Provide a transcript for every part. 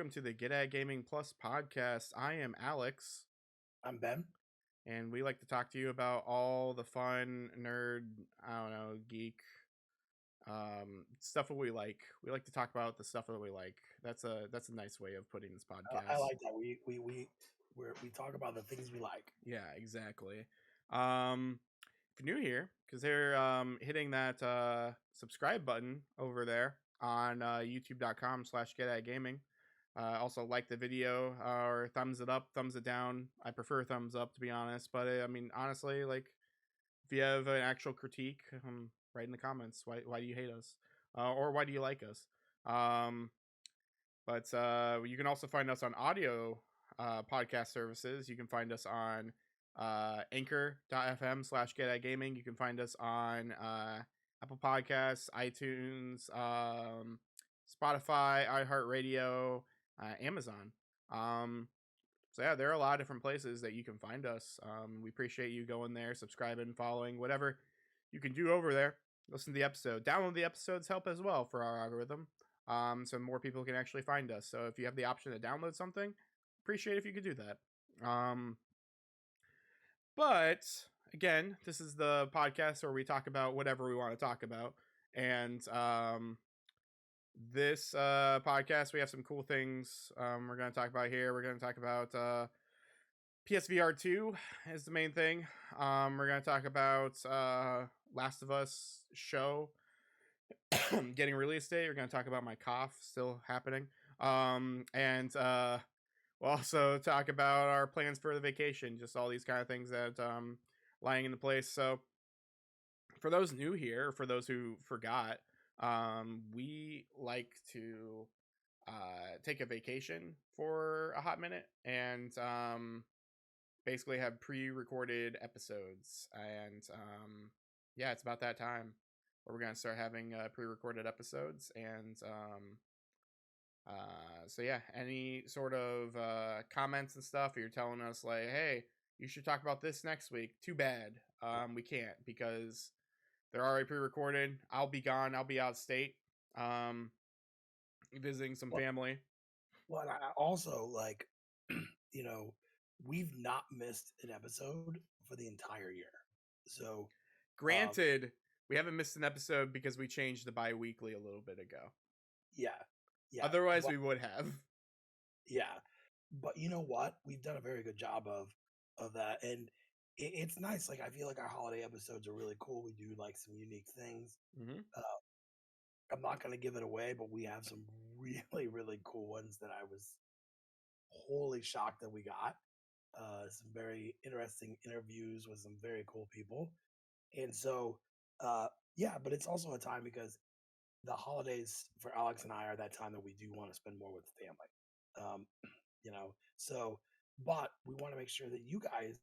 welcome to the Get At Gaming Plus podcast. I am Alex, I'm Ben. and we like to talk to you about all the fun, nerd, geek stuff that we like. We like to talk about the stuff that we like. That's a nice way of putting this I podcast. like that. We talk about the things we like. Yeah, exactly. If you're new here, because they're hitting that subscribe button over there on youtube.com/getatgaming. Also like the video or thumbs it up, thumbs it down. I prefer thumbs up, to be honest, but I mean, honestly, like if you have an actual critique, write in the comments. Why do you hate us, or why do you like us? But you can also find us on audio podcast services. You can find us on anchor.fm/getatgaming. You can find us on Apple Podcasts, iTunes, Spotify, iHeartRadio, Amazon. So yeah, there are a lot of different places that you can find us. We appreciate you going there, subscribing, following, whatever you can do over there. Listen to the episode. Download the episodes help as well for our algorithm. So more people can actually find us. So if you have the option to download something, appreciate if you could do that. But again, this is the podcast where we talk about whatever we want to talk about. And this podcast, we have some cool things we're going to talk about here. We're going to talk about PSVR 2 is the main thing. We're going to talk about Last of Us show getting release date. We're going to talk about my cough still happening. And we'll also talk about our plans for the vacation, just all these kind of things that lying into place. So for those new here, for those who forgot, we like to take a vacation for a hot minute and basically have pre-recorded episodes. And yeah, it's about that time where we're going to start having pre-recorded episodes. And so yeah, any sort of comments and stuff, you're telling us like, hey, you should talk about this next week. Too bad. We can't because they're already pre-recorded. I'll be gone. I'll be out of state, visiting some family. Well, I also like, we've not missed an episode for the entire year. So, granted, we haven't missed an episode because we changed the bi-weekly a little bit ago. Yeah. Otherwise, we would have. Yeah, but you know what? We've done a very good job of that, and it's nice. Like I feel like our holiday episodes are really cool. We do like some unique things. Mm-hmm. I'm not going to give it away, but we have some really, really cool ones that I was wholly shocked that we got. Some very interesting interviews with some very cool people. And so, yeah, but it's also a time because the holidays for Alex and I are that time that we do want to spend more with the family. So, but we want to make sure that you guys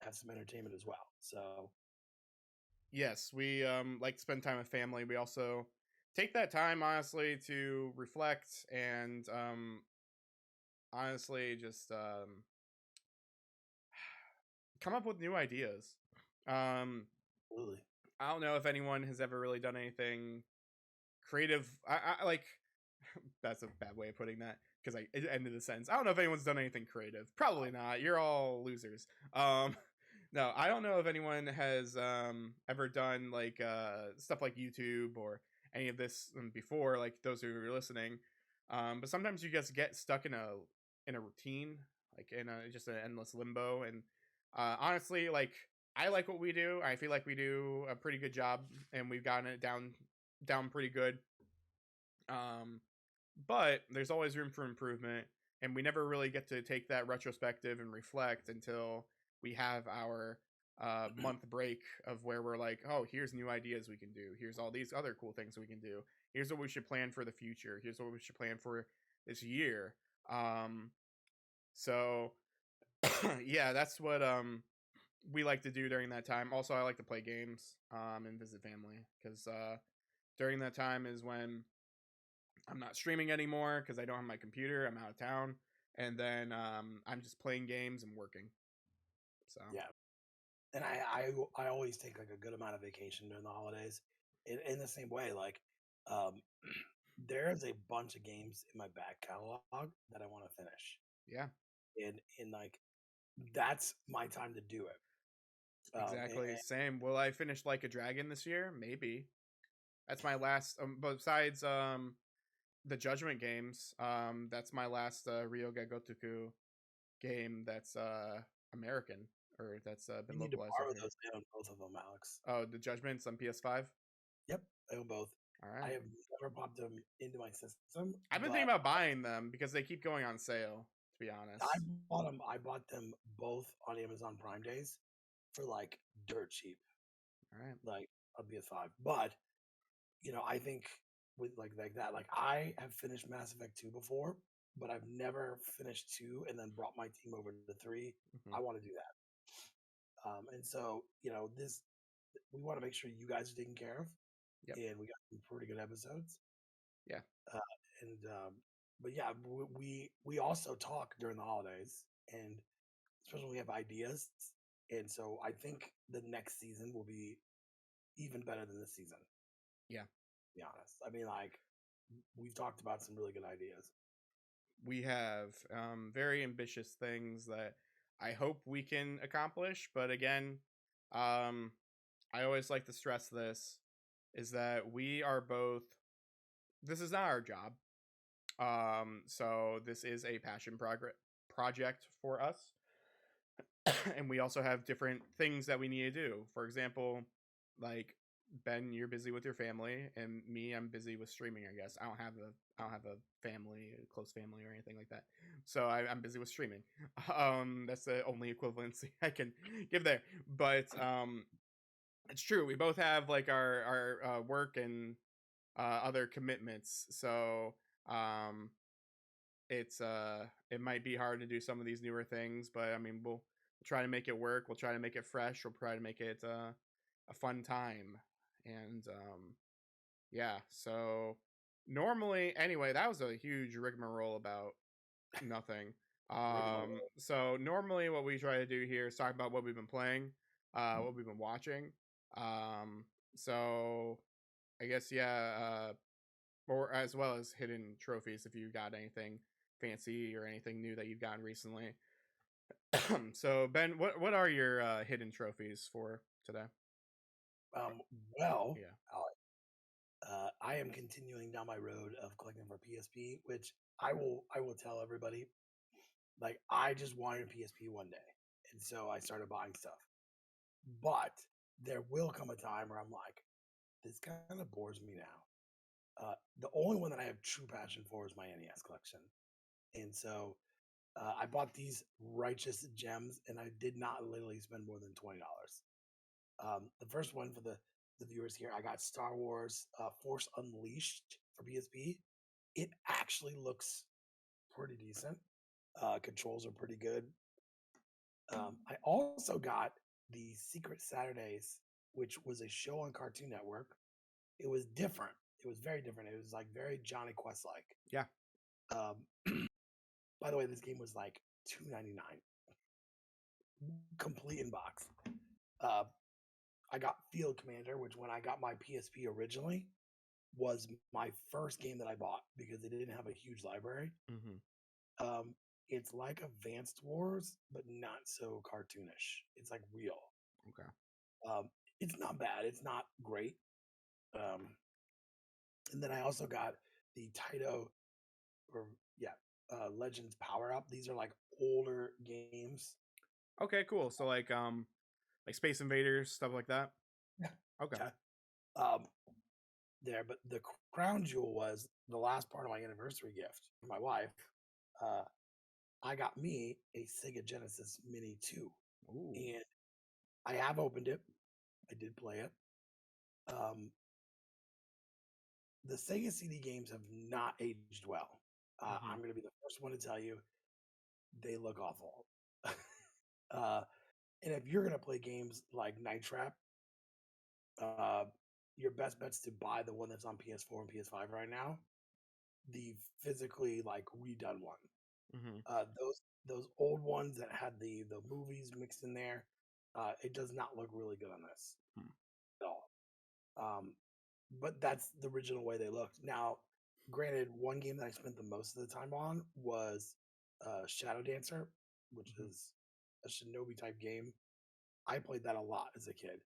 have some entertainment as well. So, yes, we like to spend time with family. We also take that time, honestly, to reflect and honestly just come up with new ideas. Absolutely. I don't know if anyone has ever really done anything creative. I like that's a bad way of putting that because I ended the sentence. I don't know if anyone's done anything creative. Probably not. You're all losers. No, I don't know if anyone has ever done like stuff like YouTube or any of this before, like those who are listening. But sometimes you just get stuck in a routine, like in just an endless limbo. And honestly, like I like what we do. I feel like we do a pretty good job, and we've gotten it down pretty good. But there's always room for improvement, and we never really get to take that retrospective and reflect until we have our month break of where we're like, oh, here's new ideas we can do. Here's all these other cool things we can do. Here's what we should plan for the future. Here's what we should plan for this year. So yeah, that's what we like to do during that time. Also, I like to play games and visit family because during that time is when I'm not streaming anymore because I don't have my computer. I'm out of town, and then I'm just playing games and working. So yeah, and I always take like a good amount of vacation during the holidays. In the same way, like there's a bunch of games in my back catalog that I want to finish, Yeah, and like that's my time to do it. exactly. Same. Will I finish Like a Dragon this year? Maybe. That's my last. Besides the Judgment games, that's my last Ryoga Gotoku game that's American or that's You been need to localized borrow over here. those. I own both of them, Alex. Oh, the Judgments on PS5. Yep, I own both. All I right. have never popped them into my system, I've been thinking but about buying them because they keep going on sale. To be I honest. bought them. I bought them both on Amazon Prime days for like dirt cheap, All right. like on PS5. But I think with like that, like I have finished Mass Effect 2 before, but I've never finished 2 and then brought my team over to 3. Mm-hmm. I want to do that. And so, this we want to make sure you guys are taken care of, Yep. and we got some pretty good episodes. Yeah. Uh, and but yeah, we also talk during the holidays, and especially when we have ideas. And so I think the next season will be even better than this season. Yeah. To be honest, I mean, like we've talked about some really good ideas. We have very ambitious things that I hope we can accomplish. But again, I always like to stress this is that we are both. This is not our job. So this is a passion project for us. And we also have different things that we need to do. For example, like Ben, you're busy with your family, and me, I'm busy with streaming. I guess I don't have a family, a close family, or anything like that. So I'm busy with streaming. That's the only equivalency I can give there. But it's true. We both have like our work and other commitments. So um, it might be hard to do some of these newer things, but I mean we'll try to make it work. We'll try to make it fresh. We'll try to make it a fun time. And yeah, so normally anyway, that was a huge rigmarole about nothing. So normally what we try to do here is talk about what we've been playing, what we've been watching. So I guess yeah, or as well as hidden trophies if you got anything fancy or anything new that you've gotten recently. So Ben, what are your hidden trophies for today? Um, well, Yeah. I am continuing down my road of collecting for PSP, which I will tell everybody. Like I just wanted a PSP one day, and so I started buying stuff. But there will come a time where I'm like, this kind of bores me now. The only one that I have true passion for is my NES collection, and so I bought these righteous gems, and I did not literally spend more than $20. The first one for the viewers here, I got Star Wars Force Unleashed for PSP. It actually looks pretty decent. Controls are pretty good. I also got the Secret Saturdays, which was a show on Cartoon Network. It was different. It was very different. It was like very Johnny Quest like. Yeah. By the way, this game was like $2.99, complete in box. Uh, I got Field Commander, which when I got my PSP originally was my first game that I bought because it didn't have a huge library. Mm-hmm. It's like Advanced Wars, but not so cartoonish. It's like real. Okay. It's not bad. It's not great. Um, and then I also got the Taito, or yeah, Legends Power Up. These are like older games. Okay. Cool. So like Space Invaders stuff like that. Yeah. Okay. Yeah. There, but the crown jewel was the last part of my anniversary gift for my wife. Uh, I got me a Sega Genesis Mini 2, Ooh. and I have opened it. I did play it. The Sega CD games have not aged well. Mm-hmm. I'm going to be the first one to tell you they look awful. uh, and if you're going to play games like Night Trap, uh, your best bet's to buy the one that's on PS4 and PS5 right now, the physically like redone one. Mm-hmm. Those old ones that had the movies mixed in there, it does not look really good on this Hmm. at all. But that's the original way they looked. Now Granted, one game that I spent the most of the time on was Shadow Dancer, which Mhm. is a shinobi type game. I played that a lot as a kid.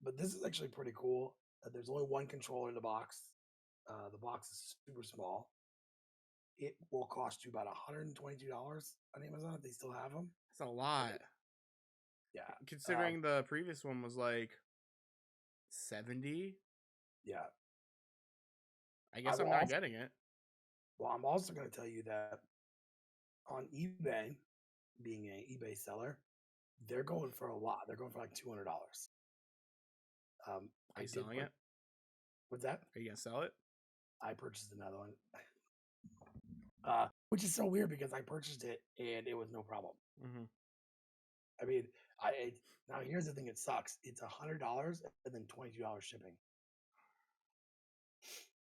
But this is actually pretty cool. There's only one controller in the box. The box is super small. It will cost you about $122 on Amazon if they still have them. That's a lot. Yeah. Considering the previous one was like 70. Yeah. I I guess will I'm not also, getting it. well, I'm also going to tell you that on eBay, being an eBay seller, they're going for a lot. They're going for like $200. Are I you did selling put, it? what's that? Are you gonna sell it? I purchased another one, which is so weird because I purchased it and it was no problem. Mm-hmm. I mean, now here's the thing: it sucks. It's $100 and then $22 shipping.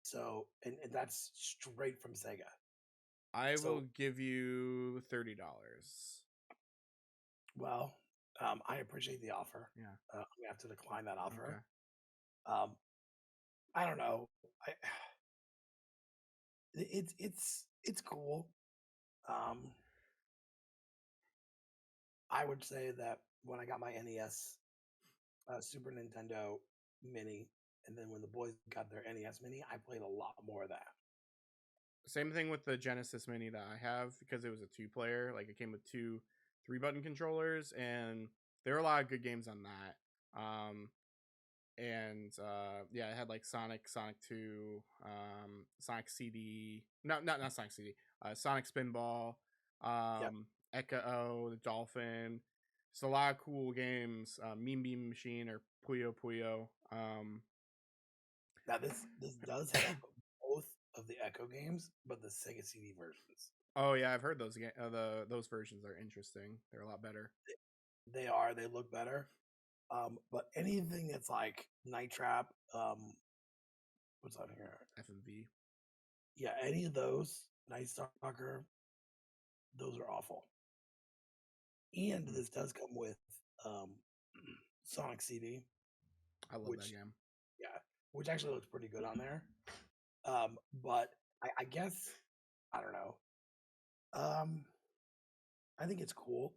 So, and that's straight from Sega. I will So, give you $30. well, I appreciate the offer. Yeah. I'm gonna have to decline that offer. Okay. Um, I don't know. I, it's cool. Um, I would say that when I got my NES, Super Nintendo Mini, and then when the boys got their NES Mini, I played a lot more of that. Same thing with the Genesis Mini that I have because it was a 2-player. Like it came with two 3-button controllers, and there were a lot of good games on that. And yeah, it had like Sonic 2, Sonic CD, not Sonic CD, Sonic Spinball, Yeah. Echo, the Dolphin. It's a lot of cool games. Mean Bean Machine or Puyo Puyo. Now this does have both of the Echo games, but the Sega CD versions. Oh yeah, I've heard those versions are interesting. They're a lot better. They look better. But anything that's like Night Trap, what's on here? FMV. Yeah, any of those, Night Stalker, those are awful. And Hmm. this does come with um Sonic CD, I love that which game. yeah, which actually looks pretty good on there. But I guess I don't know. Um, I think it's cool.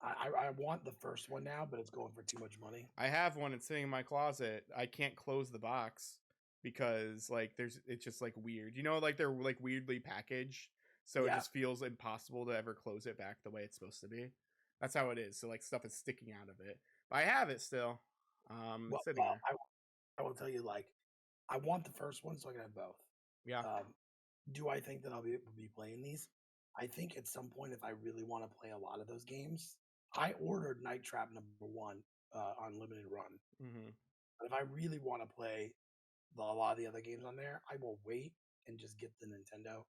I want the first one now, but it's going for too much money. I have one. It's sitting in my closet. I can't close the box because like it's just like weird. You know, like they're like weirdly packaged, so it Yeah. just feels impossible to ever close it back the way it's supposed to be. That's how it is. So like stuff is sticking out of it, but I have it still. Well, It's sitting well, there. I will tell you, like, I want the first one so I can have both. Yeah. Do I think that I'll be playing these? I think at some point, if I really want to play a lot of those games, I ordered Night Trap #1 on limited run. Mm-hmm. But if I really want to play a lot of the other games on there, I will wait and just get the Nintendo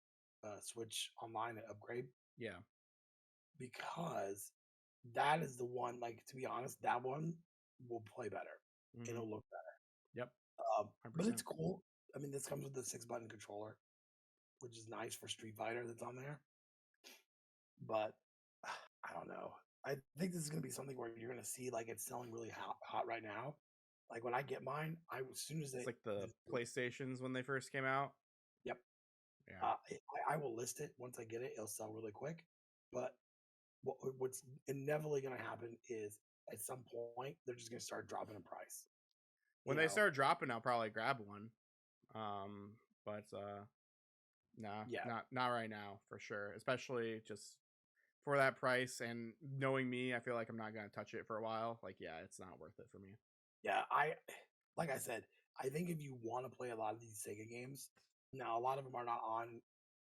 Switch Online and upgrade Yeah. because that is the one. Like to be honest, that one will play better. Mm-hmm. It'll look better. Yep. But 100%. it's cool. I mean, this comes with the 6-button controller, which is nice for Street Fighter that's on there. But I don't know. I think this is going to be something where you're going to see like it's selling really hot right now. Like when I get mine, as soon as It's like the PlayStations when they first came out. yep, Yeah. I will list it once I get it. It'll sell really quick. But what's inevitably going to happen is at some point they're just going to start dropping in price. When You they know? start dropping, I'll probably grab one. But nah, Yeah, not right now for sure. Especially just for that price and knowing me, I feel like I'm not gonna touch it for a while. Like, yeah, it's not worth it for me. yeah. Like I said, I think if you want to play a lot of these Sega games, now a lot of them are not on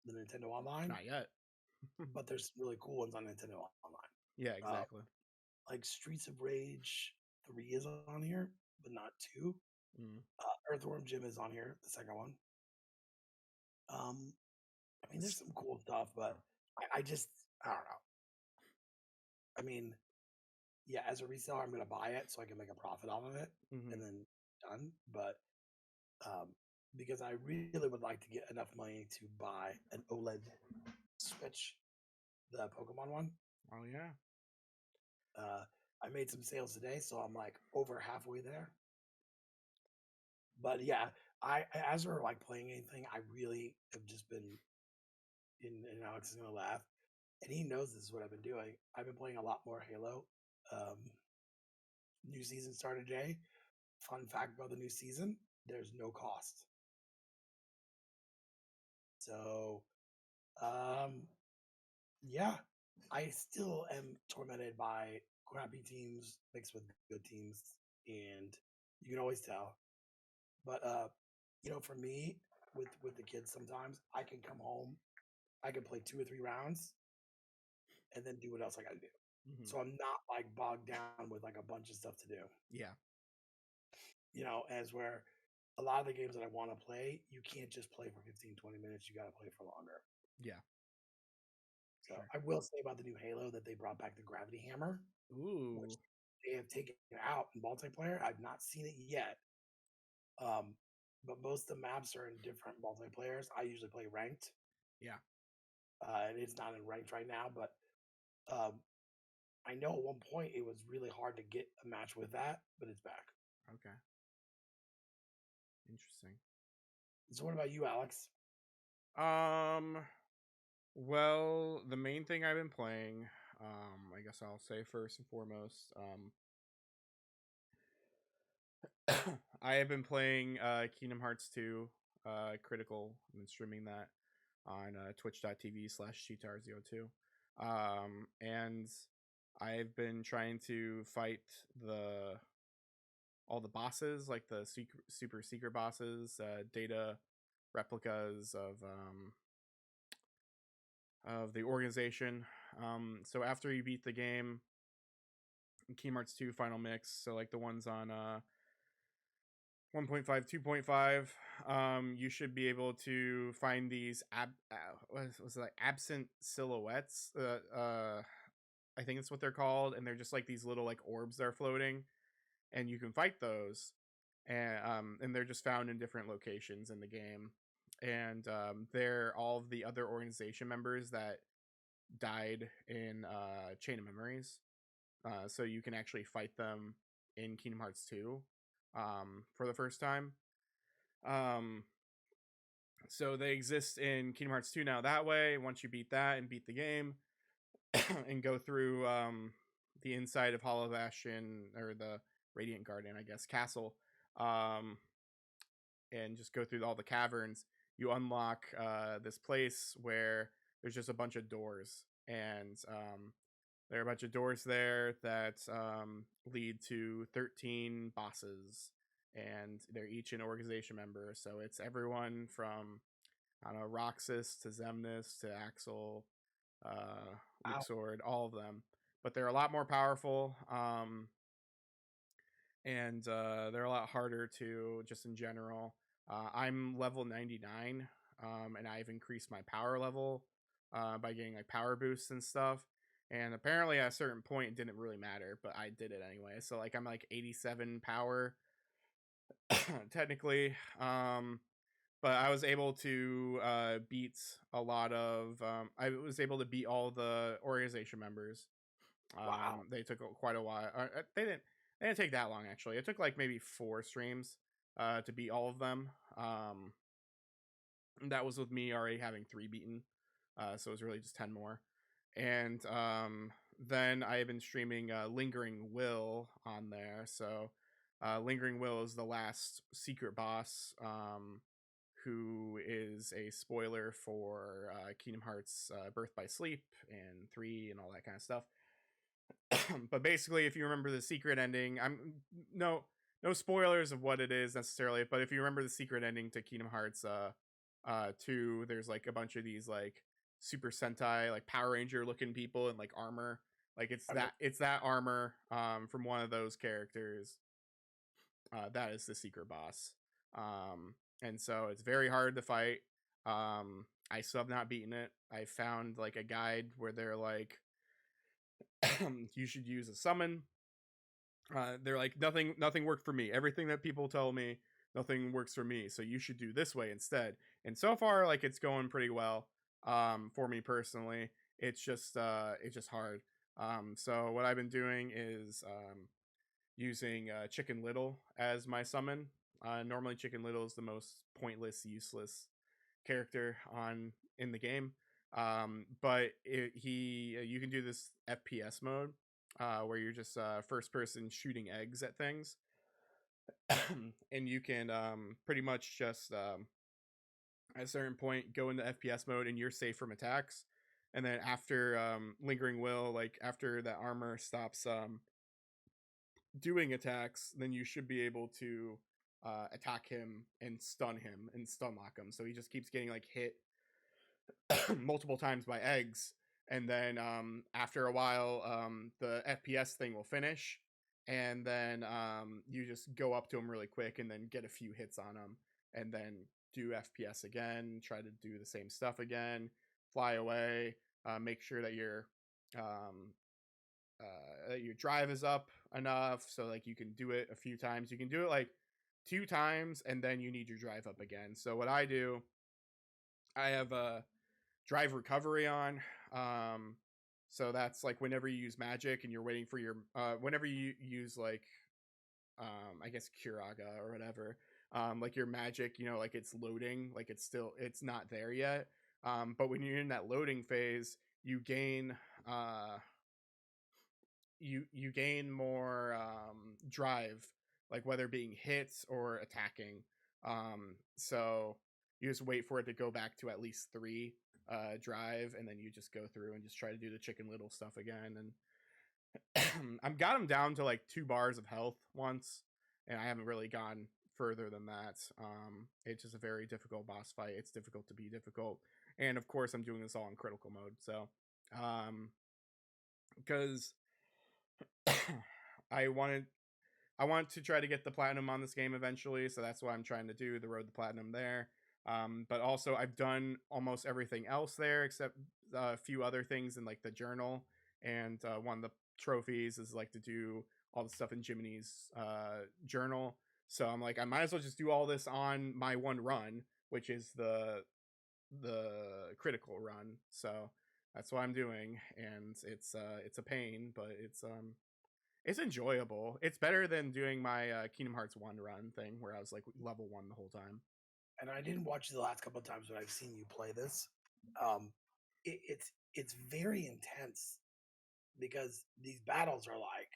the Nintendo Online, Not yet. but there's some really cool ones on Nintendo Online. Yeah, Uh, exactly. like Streets of Rage 3 is on here, but not 2. Mm. Earthworm Jim is on here, the second one. I mean, there's This- some cool stuff, but I just I don't know. I mean, yeah, as a reseller, I'm gonna buy it so I can make a profit off of it, mm-hmm. and then done. But um, because I really would like to get enough money to buy an OLED Switch, the Pokemon one. Oh yeah. I made some sales today, so I'm like over halfway there. But yeah, as we're like playing anything, I really have just been and Alex is gonna laugh, and he knows this is what I've been doing. I've been playing a lot more Halo. Um, New season started today. Fun fact about the new season: there's no cost. So, um, yeah, I still am tormented by crappy teams mixed with good teams, and you can always tell. But for me, with the kids, sometimes I can come home, I can play 2 or 3 rounds, and then do what else I got to do. Hmm. So I'm not like bogged down with like a bunch of stuff to do. Yeah, As where a lot of the games that I want to play, you can't just play for 15, 20 minutes. You got to play for longer. yeah, So sure. I will say about the new Halo that they brought back the gravity hammer, which Ooh, they have taken out in multiplayer. I've not seen it yet. But most of the maps are in different multiplayers. I usually play ranked, yeah, and it's not in ranked right now. But um, I know at one point it was really hard to get a match with that, but it's back. okay, interesting. So what about you, Alex? Um, well, the main thing I've been playing, I guess I'll say first and foremost, I have been playing Kingdom Hearts 2 Critical. I've been streaming that on twitch.tv/cheatar02. And I've been trying to fight the all the bosses, like the super secret bosses, data replicas of the organization. So after you beat the game, Kingdom Hearts 2 Final Mix, so like the ones on 1.5, 2.5, you should be able to find these what was it, like absent silhouettes. I think it's what they're called, and they're just like these little like orbs that are floating, and you can fight those, and they're just found in different locations in the game, and they're all of the other organization members that died in Chain of Memories. So you can actually fight them in Kingdom Hearts 2 for the first time. Um, so they exist in Kingdom Hearts 2 now that way. Once you beat that and beat the game and go through the inside of Hollow Bastion or the Radiant Garden, I guess, castle, um, and just go through all the caverns, you unlock this place where there's just a bunch of doors. And there are a bunch of doors there that lead to 13 bosses, and they're each an organization member. So it's everyone from, I don't know, Roxas to Zemnis to Axel, Wow, Luxord, all of them. But they're a lot more powerful, and they're a lot harder to just in general. I'm level 99, and I've increased my power level by getting like power boosts and stuff. And apparently, at a certain point, it didn't really matter, but I did it anyway. So like I'm like 87 power technically. But I was able to beat a lot of. I was able to beat all the organization members. wow, They took quite a while. They didn't. They didn't take that long actually. It took like maybe 4 streams to beat all of them. That was with me already having 3 beaten. So it was really just 10 more. And then I have been streaming Lingering Will on there. So Lingering Will is the last secret boss, who is a spoiler for Kingdom Hearts Birth by Sleep and 3 and all that kind of stuff. But basically, if you remember the secret ending, I'm no spoilers of what it is necessarily, but if you remember the secret ending to Kingdom Hearts 2, there's like a bunch of these like Super Sentai like Power Ranger looking people in like armor. Like okay. it's that armor from one of those characters. That is the secret boss. And so it's very hard to fight. I still have not beaten it. I found like a guide where they're like you should use a summon. They're like nothing worked for me. Everything that people tell me, nothing works for me. So you should do this way instead. And so far, like it's going pretty well. For me personally, it's just hard. So what I've been doing is using Chicken Little as my summon. Normally, Chicken Little is the most pointless, useless character on in the game. But you can do this FPS mode where you're just first person shooting eggs at things, and you can pretty much just at a certain point go into FPS mode and you're safe from attacks. And then after Lingering Will, like after that armor stops doing attacks, then you should be able to attack him and stun lock him. So he just keeps getting like hit multiple times by eggs, and then after a while, the FPS thing will finish, and then you just go up to him really quick, and then get a few hits on him, and then do FPS again, try to do the same stuff again, fly away, make sure that um, your drive is up enough so like you can do it a few times. You can do it like 2 times, and then you need your drive up again. So what I do, I have a drive recovery on. So that's like whenever you use magic and you're waiting for your whenever you use like I guess Curaga or whatever, like your magic, like it's loading, like it's not there yet. But when you're in that loading phase, you gain you gain more drive, like whether being hits or attacking. So you just wait for it to go back to at least 3 drive, and then you just go through and just try to do the Chicken Little stuff again. And I've got him down to like 2 bars of health once, and I haven't really gone further than that. It's just a very difficult boss fight. It's difficult to be difficult, and of course I'm doing this all in critical mode. So because I wanted I want to try to get the platinum on this game eventually, so that's why I'm trying to do the road to platinum there. But also, I've done almost everything else there except a few other things in like the journal, and one of the trophies is like to do all the stuff in Jiminy's journal. So I'm like, I might as well just do all this on my one run, which is the critical run. So that's what I'm doing, and it's a pain, but it's enjoyable. It's better than doing my Kingdom Hearts 1 run thing where I was like level 1 the whole time. And I didn't watch the last couple of times, but I've seen you play this. Um, it's very intense because these battles are like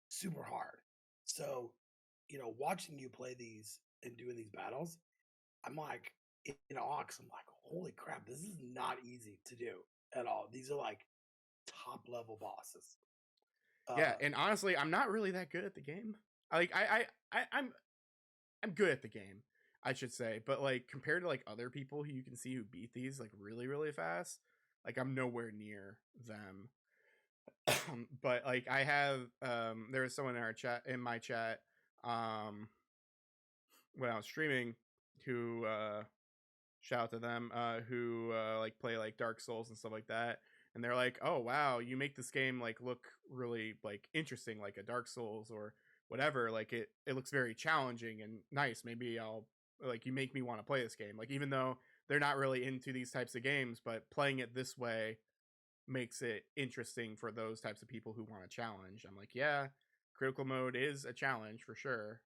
super hard. So, watching you play these and doing these battles, I'm like in awe. 'Cause I'm like, holy crap, this is not easy to do at all. These are like top level bosses. Yeah, Uh, and honestly, I'm not really that good at the game. Like I'm good at the game, I should say, but like compared to like other people who you can see who beat these like really really fast, like I'm nowhere near them. But like I have there was someone in my chat when I was streaming who shout out to them who like play like Dark Souls and stuff like that, and they're like, oh wow, you make this game like look really like interesting like a Dark Souls or whatever. Like it looks very challenging and nice. Maybe I'll like, you make me want to play this game, like even though they're not really into these types of games, but playing it this way makes it interesting for those types of people who want a challenge. I'm like, yeah, critical mode is a challenge for sure.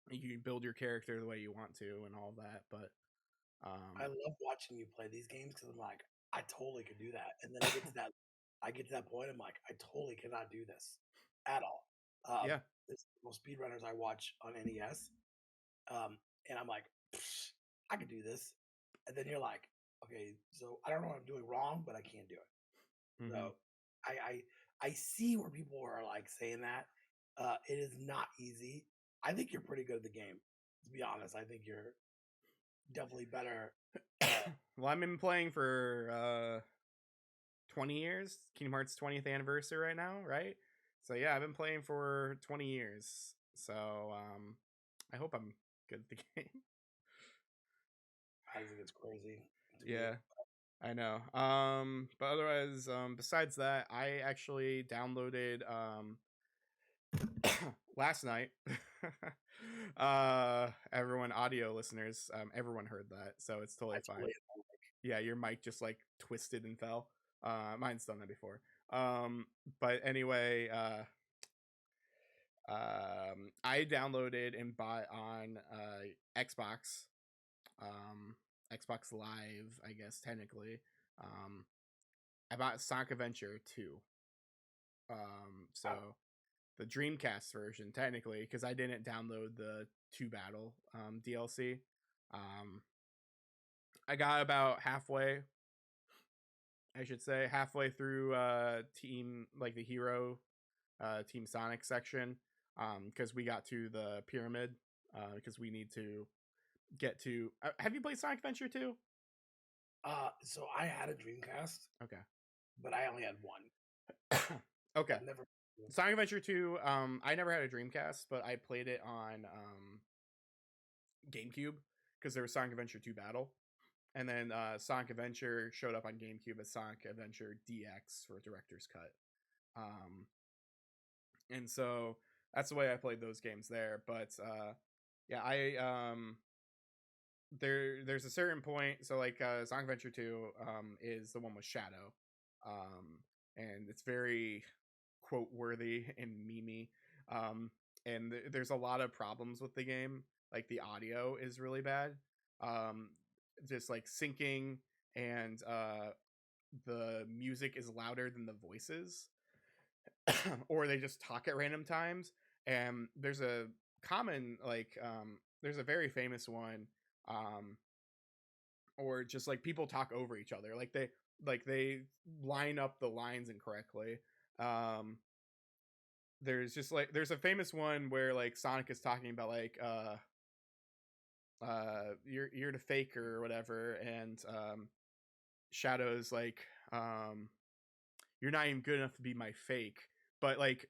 You can build your character the way you want to and all that, but I love watching you play these games because I'm like, I totally could do that. And then I get to that point, I'm like, I totally cannot do this at all. yeah. There's most speedrunners I watch on NES, and I'm like, I could do this. And then you're like, okay, so I don't know what I'm doing wrong, but I can't do it. Hmm. So I see where people are like saying that. It is not easy. I think you're pretty good at the game. To be honest, I think you're definitely better. Well, I've been playing for 20 years, Kingdom Hearts 20th anniversary right now, right? So yeah, I've been playing for 20 years. So I hope I'm good at the game. I think it's crazy to me. Yeah, I know. But otherwise, besides that, I actually downloaded last night. Everyone, audio listeners, everyone heard that, so it's totally That's fine. really Yeah, your mic just like twisted and fell. Mine's done that before. But anyway, I downloaded and bought on Xbox, Xbox Live, I guess technically. Um, I bought Sonic Adventure 2. So Oh, the Dreamcast version technically, because I didn't download the 2 Battle DLC. Um, I got about halfway, I should say, halfway through Team like the Hero Team Sonic section, because we got to the pyramid, because we need to get to. Have you played Sonic Adventure 2? so I had a Dreamcast, Okay. but I only had one. Okay. I've never. Sonic Adventure 2, I never had a Dreamcast, but I played it on GameCube because there was Sonic Adventure 2 Battle. And then Sonic Adventure showed up on GameCube as Sonic Adventure DX for Director's Cut. Um, and so that's the way I played those games there. But yeah, there's a certain point. So like Sonic Adventure 2 is the one with Shadow. And it's very quote worthy and memey. And there's a lot of problems with the game. Like the audio is really bad. Um, just like syncing, and the music is louder than the voices. Or they just talk at random times. And there's a common like there's a very famous one, um or just like people talk over each other, like they line up the lines incorrectly. um there's a famous one where like Sonic is talking about like you're the faker or whatever, and Shadow's like, you're not even good enough to be my fake. But like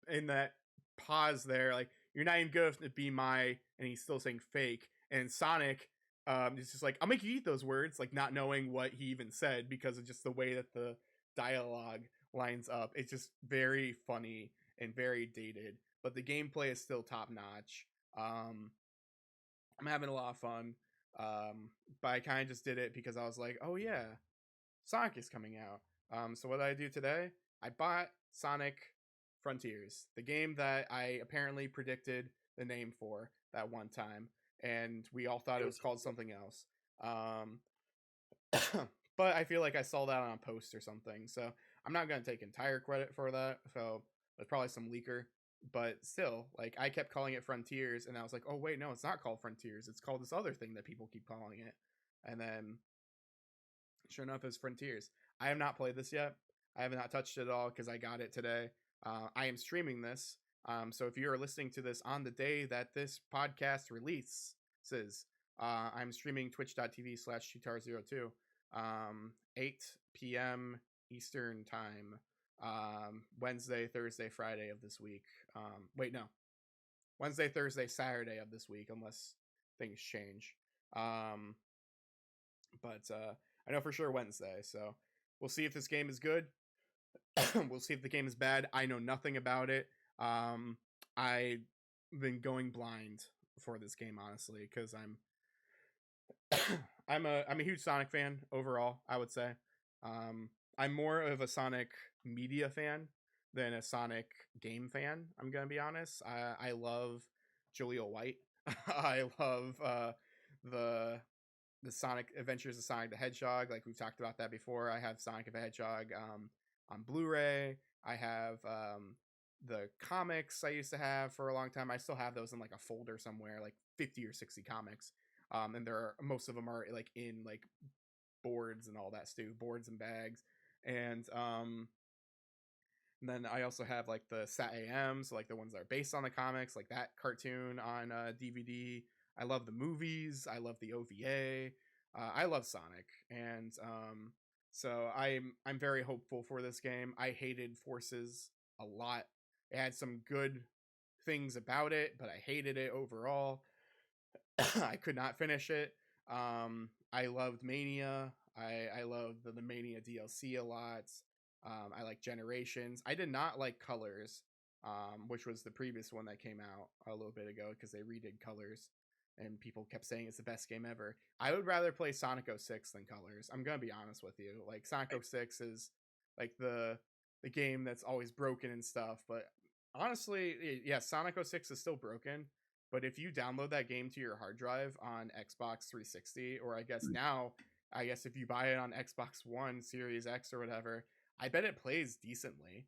in that pause there, like you're not even good enough to be my, and he's still saying fake, and Sonic is just like, I'll make you eat those words, like not knowing what he even said because of just the way that the dialogue lines up. It's just very funny and very dated, but the gameplay is still top notch. I'm having a lot of fun. But I kind of just did it because I was like, oh yeah, Sonic is coming out. So what did I do today? I bought Sonic Frontiers, the game that I apparently predicted the name for that one time, and we all thought It it was was called something else. Um, but I feel like I saw that on a post or something, so I'm not gonna take entire credit for that. So there's probably some leaker, but still, like I kept calling it Frontiers, and I was like, oh wait, no, it's not called Frontiers. It's called this other thing that people keep calling it, and then sure enough, it's Frontiers. I have not played this yet. I have not touched it at all because I got it today. I am streaming this. So if you are listening to this on the day that this podcast releases, I'm streaming twitch.tv/cheetar02, 8 p.m. Eastern time, Wednesday, Thursday, Friday of this week. Wait, no. Wednesday, Thursday, Saturday of this week, unless things change. But I know for sure Wednesday. So we'll see if this game is good. We'll see if the game is bad. I know nothing about it. I've been going blind for this game, honestly, because I'm a huge Sonic fan overall. I would say I'm more of a Sonic media fan than a Sonic game fan. I'm gonna be honest. I love Julia White. I love the the Sonic Adventures of Sonic the Hedgehog. Like we've talked about that before. I have Sonic the Hedgehog on Blu-ray. I have the comics I used to have for a long time. I still have those in like a folder somewhere, like 50 or 60 comics. And most of them are like in like boards and all that stuff, boards and bags. And then I also have like the Sat AM, so like the ones that are based on the comics, like that cartoon on DVD. I love the movies. I love the OVA. I love Sonic, and so I'm very hopeful for this game. I hated Forces a lot. It had some good things about it, but I hated it overall. I could not finish it. I loved Mania. I loved the Mania DLC a lot. I like Generations. I did not like Colors, which was the previous one that came out a little bit ago because they redid Colors, and people kept saying it's the best game ever. I would rather play Sonic 06 than Colors. I'm gonna be honest with you. Like Sonic 06 is like the game that's always broken and stuff, but Honestly, yeah, Sonic 06 is still broken, but if you download that game to your hard drive on Xbox 360, or I guess now, I guess if you buy it on Xbox One, Series X, or whatever, I bet it plays decently.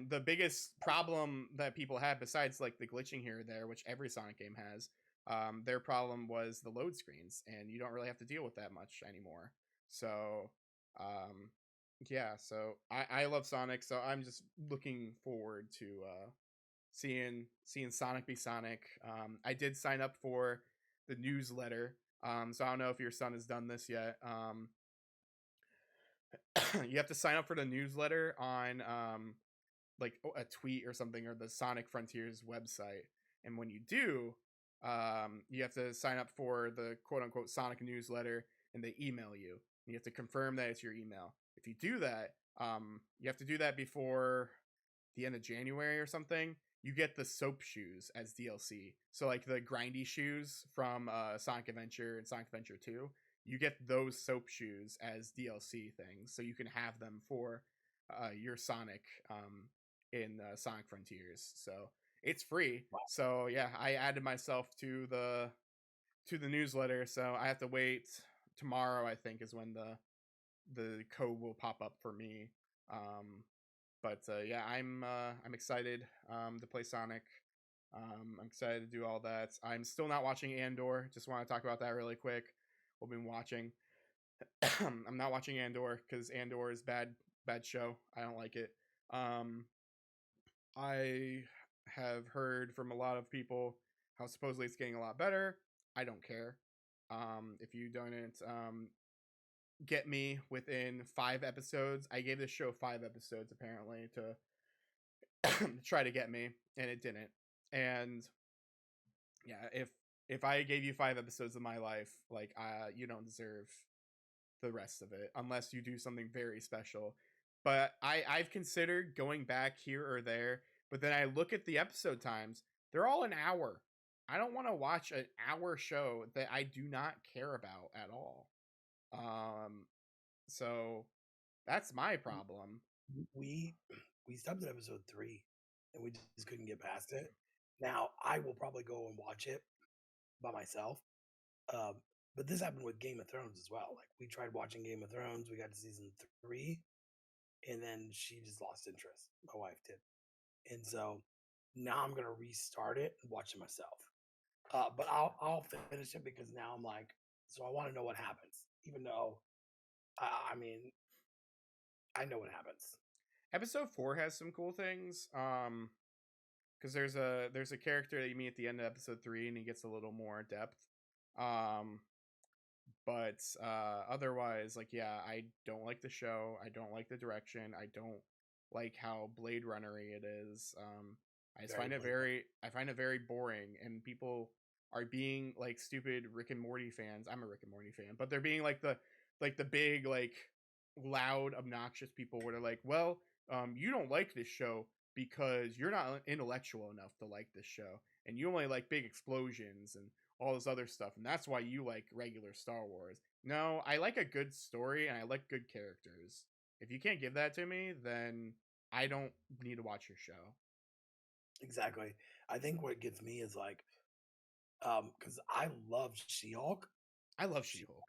The biggest problem that people had, besides like the glitching here or there, which every Sonic game has, their problem was the load screens, and you don't really have to deal with that much anymore. So, um, yeah, so I love Sonic, so I'm just looking forward to seeing Sonic be Sonic. I did sign up for the newsletter, so I don't know if your son has done this yet. You have to sign up for the newsletter on like a tweet or something, or the Sonic Frontiers website. And when you do, you have to sign up for the quote unquote Sonic newsletter, and they email you. You have to confirm that it's your email. If you do that, you have to do that before the end of January or something. You get the soap shoes as DLC. So like the grindy shoes from Sonic Adventure and Sonic Adventure 2, you get those soap shoes as DLC things, so you can have them for your Sonic in Sonic Frontiers. So it's free. Wow. So yeah, I added myself to the newsletter. So I have to wait tomorrow. I think is when the code will pop up for me. But yeah, I'm excited to play Sonic. I'm excited to do all that. I'm still not watching Andor. Just want to talk about that really quick. We've been watching. I'm not watching Andor because Andor is bad show. I don't like it. I have heard from a lot of people how supposedly it's getting a lot better. I don't care. If you don't get me within 5 episodes, I gave this show 5 episodes apparently to try to get me, and it didn't. And yeah, if I gave you 5 episodes of my life, like you don't deserve the rest of it unless you do something very special. But I've considered going back here or there, but then I look at the episode times, they're all an hour. I don't want to watch an hour show that I do not care about at all. So that's my problem. We we stopped at episode 3, and we just couldn't get past it. Now I will probably go and watch it by myself. Um, but this happened with Game of Thrones as well. Like we tried watching Game of Thrones, we got to season 3, and then she just lost interest. My wife did, and so now I'm gonna restart it and watch it myself. But I'll finish it because now I'm like, so I want to know what happens, even though I mean I know what happens. Episode 4 has some cool things. Because there's a character that you meet at the end of episode 3, and he gets a little more depth. Um, but otherwise, like, yeah, I don't like the show. I don't like the direction. I don't like how Blade Runnery it is. I just find it I find it very boring, and people are being like stupid Rick and Morty fans. I'm a Rick and Morty fan, but they're being like the big like loud obnoxious people where they're like, well, you don't like this show because you're not intellectual enough to like this show, and you only like big explosions and all this other stuff, and that's why you like regular Star Wars. No, I like a good story and I like good characters. If you can't give that to me, then I don't need to watch your show. Exactly. I think what gets me is like, because I love She-Hulk. I love She-Hulk.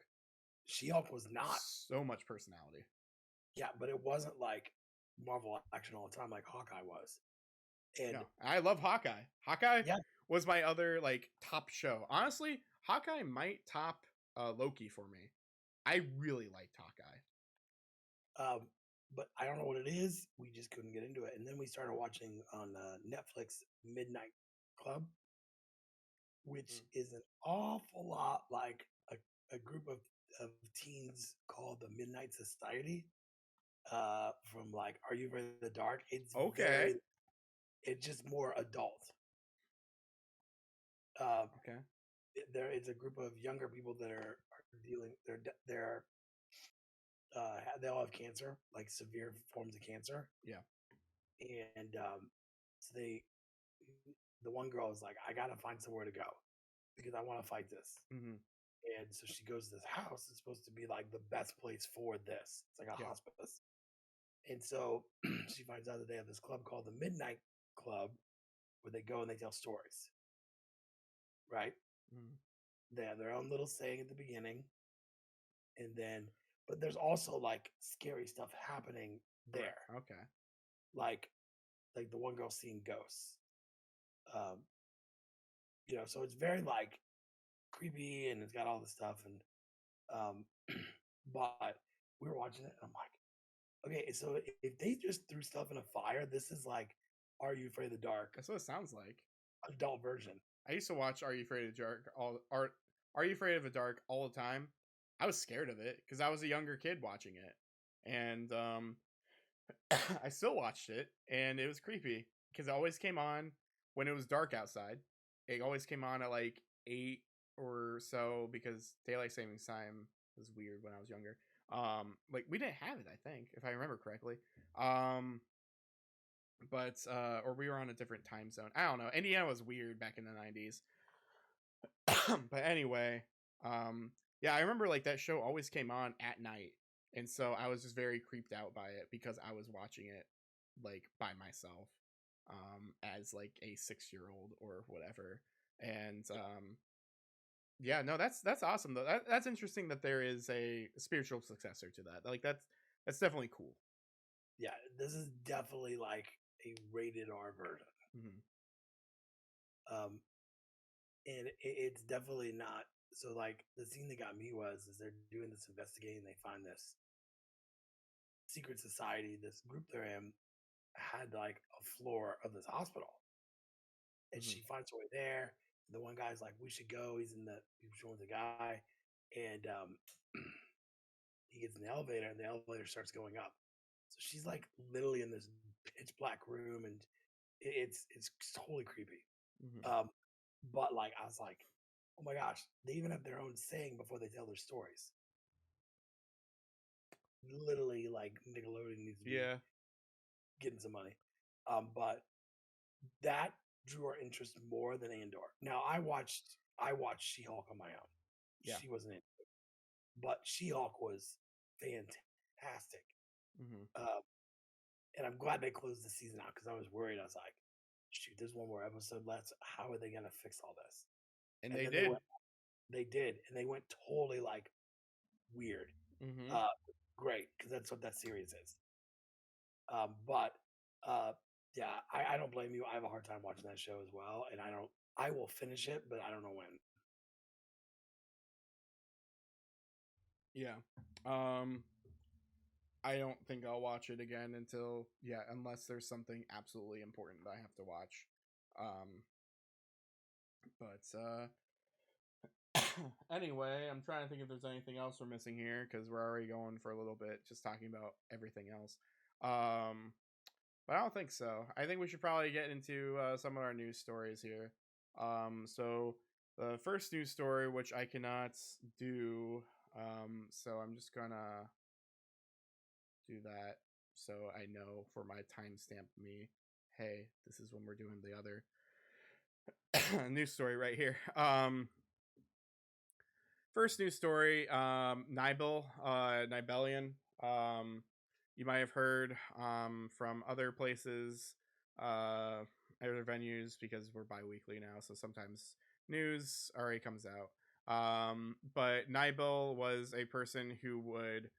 She-Hulk was not so much personality. Yeah, but it wasn't like Marvel action all the time like Hawkeye was. And no, I love Hawkeye. Hawkeye was my other like top show. Honestly, Hawkeye might top Loki for me. I really liked Hawkeye. But I don't know what it is. We just couldn't get into it. And then we started watching on Netflix Midnight Club, which is an awful lot like a group of teens called the Midnight Society. From like Are You Afraid of the Dark? It's okay. It's just more adult. Okay. There is a group of younger people that are dealing. They're they all have cancer, like severe forms of cancer. Yeah. And so the one girl is like, I gotta find somewhere to go because I want to fight this. Mm-hmm. And so she goes to this house. It's supposed to be like the best place for this. It's like a hospice. And so she finds out that they have this club called the Midnight club where they go and they tell stories, right? Mm. They have their own little saying at the beginning, and then, but there's also like scary stuff happening Right. there, Okay. like the one girl seeing ghosts. Um, so it's very like creepy and it's got all this stuff and um, but we were watching it and I'm like, okay, so if they just threw stuff in a fire, this is like, Are You Afraid of the Dark That's what it sounds like. adult version. I used to watch Are You Afraid of the Dark? Are You Afraid of the Dark all the time. I was scared of it because I was a younger kid watching it, and I still watched it, and it was creepy because it always came on when it was dark outside. It always came on at like 8 or so because daylight savings time was weird when I was younger. Like we didn't have it, I think, if I remember correctly. Um, but or we were on a different time zone. I don't know. Indiana was weird back in the 90s. But anyway, yeah, I remember like that show always came on at night, and so I was just very creeped out by it because I was watching it like by myself, as like a 6 year old or whatever. And yeah, no, that's awesome though. That's interesting that there is a spiritual successor to that. Like that's definitely cool. Yeah, this is definitely like a rated R version. Mm-hmm. Um, and it's definitely not. So like the scene that got me was is they're doing this investigating, they find this secret society, this group they're in had like a floor of this hospital. And Mm-hmm. she finds her way there. The one guy's like, "We should go." He's showing the guy, and he gets in the elevator, and the elevator starts going up. So she's like literally in this pitch black room, and it's totally creepy. Mm-hmm. Um, but like I was like, oh my gosh, they even have their own saying before they tell their stories. Literally, like Nickelodeon needs to be Yeah. getting some money. But that drew our interest more than Andor. Now I watched She-Hulk on my own. Yeah. She wasn't in, but She-Hulk was fantastic. Mm-hmm. Uh, and I'm glad they closed the season out because I was worried. I was like, shoot, there's one more episode left. How are they gonna fix all this? And And they then did. they did, and they went totally like weird. Mm-hmm. Uh, Great because that's what that series is. But uh, yeah, I don't blame you. I have a hard time watching that show as well, and I don't. I will finish it, but I don't know when. Yeah. Um, I don't think I'll watch it again until unless there's something absolutely important that I have to watch. Um, but anyway, I'm trying to think if there's anything else we're missing here because we're already going for a little bit just talking about everything else. Um, but I don't think so. I think we should probably get into some of our news stories here. So the first news story, which I cannot do, so I'm just gonna do that so I know for my timestamp me, hey, this is when we're doing the other news story right here. First news story, Nibel, Nibelian. You might have heard from other places, other venues, because we're bi-weekly now, so sometimes news already comes out. But Nibel was a person who would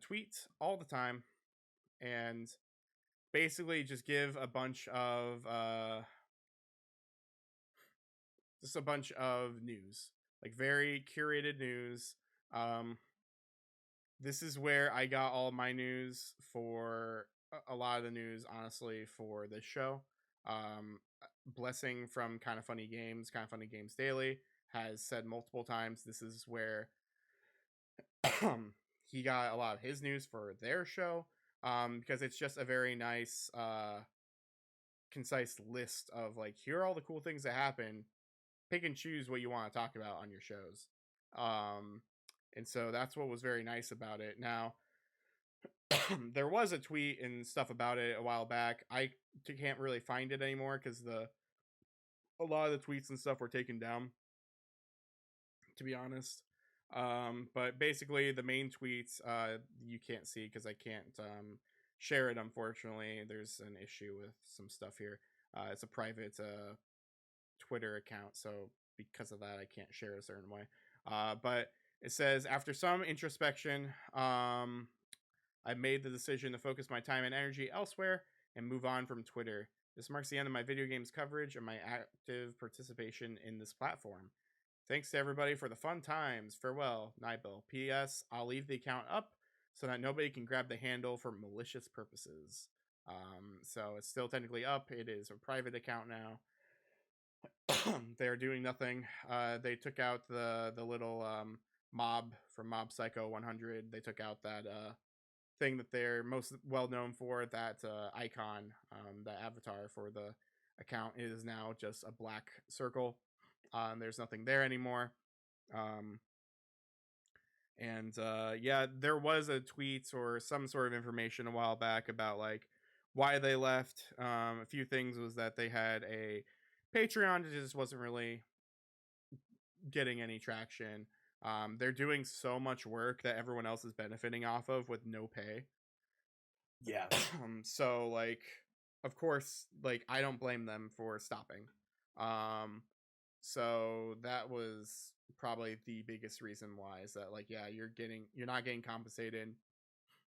tweet all the time and basically just give a bunch of news, like very curated news. Um, this is where I got all my news for a lot of the news, honestly, for this show. Blessing from Kind of Funny Games Daily, has said multiple times this is where he got a lot of his news for their show, because it's just a very nice, concise list of like, here are all the cool things that happen. Pick and choose what you want to talk about on your shows. Um, and so that's what was very nice about it. Now, there was a tweet and stuff about it a while back. I can't really find it anymore because a lot of the tweets and stuff were taken down, to be honest. But basically, the main tweets you can't see because I can't share it. Unfortunately, there's an issue with some stuff here. It's a private Twitter account, so because of that, I can't share a certain way. But it says, after some introspection, I made the decision to focus my time and energy elsewhere and move on from Twitter. This marks the end of my video games coverage and my active participation in this platform. Thanks to everybody for the fun times. Farewell, Nibel. P.S. I'll leave the account up so that nobody can grab the handle for malicious purposes. So it's still technically up. It is a private account now. They're doing nothing. They took out the little mob from Mob Psycho 100. They took out that thing that they're most well known for. That icon, the avatar for the account is now just a black circle. There's nothing there anymore. Yeah, there was a tweet or some sort of information a while back about like why they left. A few things was that they had a Patreon that just wasn't really getting any traction. They're doing so much work that everyone else is benefiting off of with no pay. Yeah. So like, of course, like I don't blame them for stopping. So that was probably the biggest reason why, is that like, yeah, you're not getting compensated.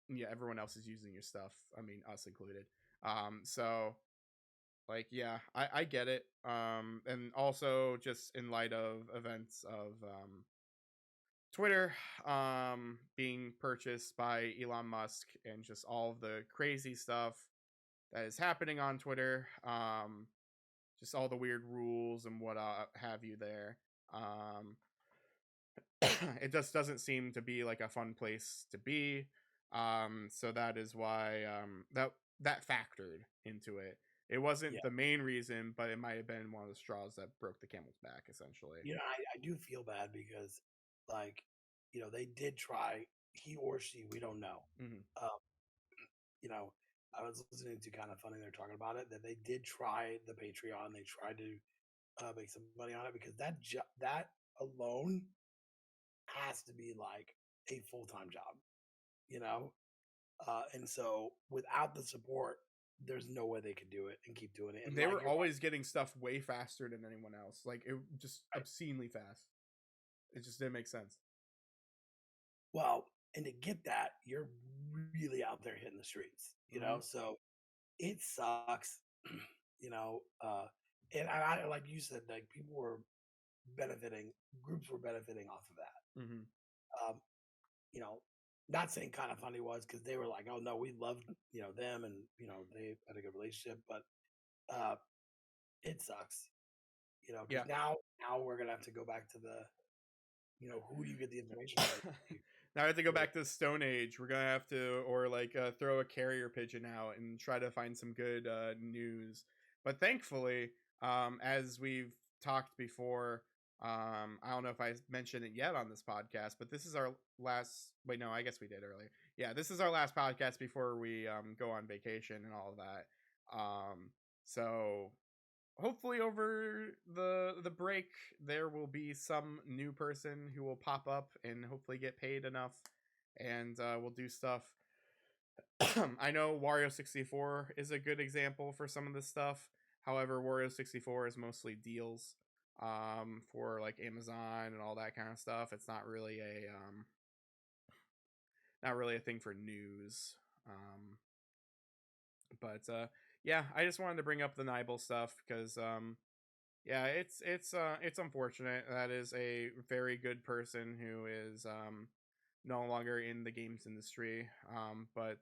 Yeah, everyone else is using your stuff. I mean, us included. So like, yeah, I get it. And also just in light of events of Twitter being purchased by Elon Musk and just all of the crazy stuff that is happening on Twitter. Just all the weird rules and what have you there. It just doesn't seem to be like a fun place to be. So that is why that factored into it. It wasn't Yeah. the main reason, but it might have been one of the straws that broke the camel's back, essentially. I do feel bad because, like, they did try, he or she, we don't know. Mm-hmm. You know, I was listening to Kind of Funny. They're talking about it, that they did try the Patreon. They tried to make some money on it, because that alone has to be like a full time job, you know. And so without the support, there's no way they could do it and keep doing it. And They like, were always getting stuff way faster than anyone else. Like, it just obscenely fast. It just didn't make sense. well, and to get that, you're really out there hitting the streets, So it sucks, you know. And I, like you said, like people were benefiting, groups were benefiting off of that. Mm-hmm. Um, you know, not saying Kind of Funny was, because they were like, oh no, we loved them, and they had a good relationship, but uh, it sucks, Yeah. because now we're gonna have to go back to the who do you get the information from? Now I have to go back to the Stone Age. We're gonna have to, or like throw a carrier pigeon out and try to find some good news. But thankfully, as we've talked before, I don't know if I mentioned it yet on this podcast, but this is our last. Wait, no, I guess we did earlier. Yeah, this is our last podcast before we go on vacation and all of that. So hopefully over the break there will be some new person who will pop up and hopefully get paid enough, and we'll do stuff. I know Wario 64 is a good example for some of this stuff. However, Wario 64 is mostly deals for like Amazon and all that kind of stuff. It's not really a thing for news. But yeah, I just wanted to bring up the Nibel stuff because yeah, it's unfortunate. That is a very good person who is no longer in the games industry, but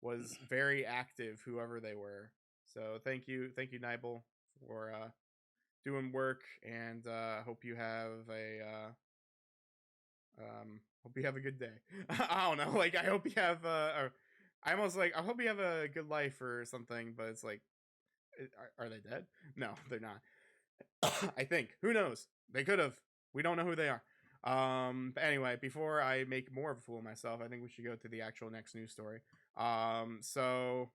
was very active, whoever they were. So thank you, Nibel, for doing work, and hope you have a good day. I don't know, like I hope you have I hope you have a good life or something, but it's like, are they dead? No, they're not. I think. Who knows? They could have. We don't know who they are. But anyway, before I make more of a fool of myself, I think we should go to the actual next news story. So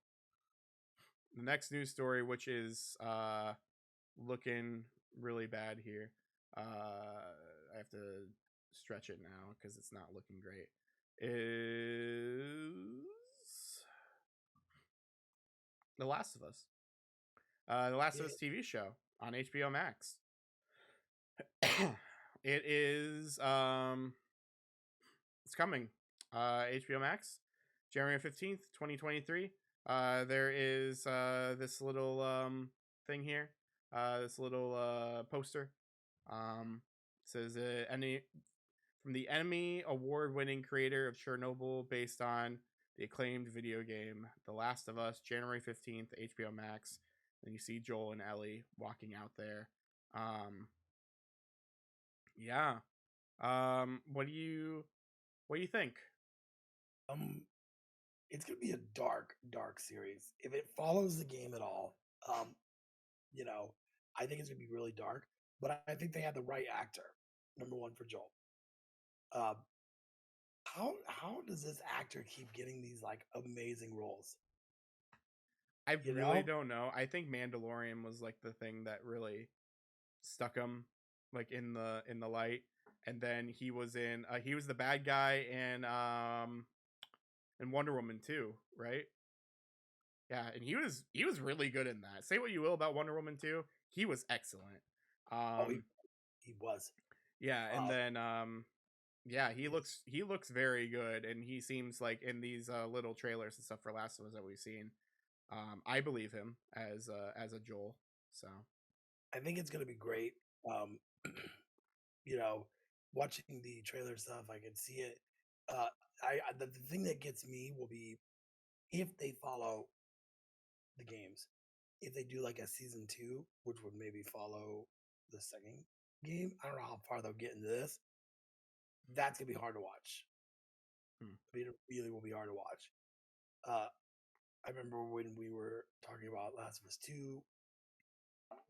the next news story, which is looking really bad here. I have to stretch it now because it's not looking great. Is The Last of Us. The Last of Yeah. Us TV show on HBO Max. It is it's coming. HBO Max, January 15th, 2023. There is this little thing here. This little poster. Says any from the Emmy award-winning creator of Chernobyl, based on the acclaimed video game The Last of Us, January 15th, HBO Max. And you see Joel and Ellie walking out there. Yeah. What do you think? Um, it's gonna be a dark, dark series. If it follows the game at all, you know, I think it's gonna be really dark. But I think they had the right actor. Number one for Joel. Um, how does this actor keep getting these like amazing roles? I You really know? don't know. I think Mandalorian was like the thing that really stuck him like in the light. And then he was the bad guy in Wonder Woman 2, right? Yeah, and he was really good in that. Say what you will about Wonder Woman 2, he was excellent. Oh, Um he was. yeah, and Uh, then yeah, his he looks very good, and he seems like in these little trailers and stuff for Last of Us that we've seen. I believe him as a Joel. So I think it's gonna be great. Um, you know, watching the trailer stuff, I can see it. Uh, the thing that gets me will be if they follow the games. If they do like a season two, which would maybe follow the second game, I don't know how far they'll get into this. That's gonna be hard to watch. hmm. I mean, it really will be hard to watch. Uh, I remember when we were talking about Last of Us 2,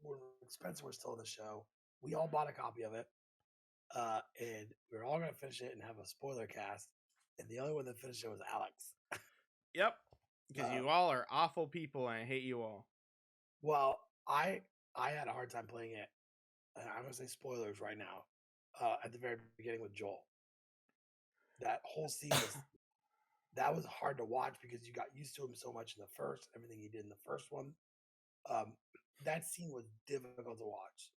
when Spencer was still on the show, we all bought a copy of it. And we were all going to finish it and have a spoiler cast. And the only one that finished it was Alex. Yep, because Uh, you all are awful people, and I hate you all. well, I had a hard time playing it. And I'm going to say spoilers right now. At the very beginning with Joel, that whole scene was hard to watch because you got used to him so much in the first, everything he did in the first one. Um, that scene was difficult to watch.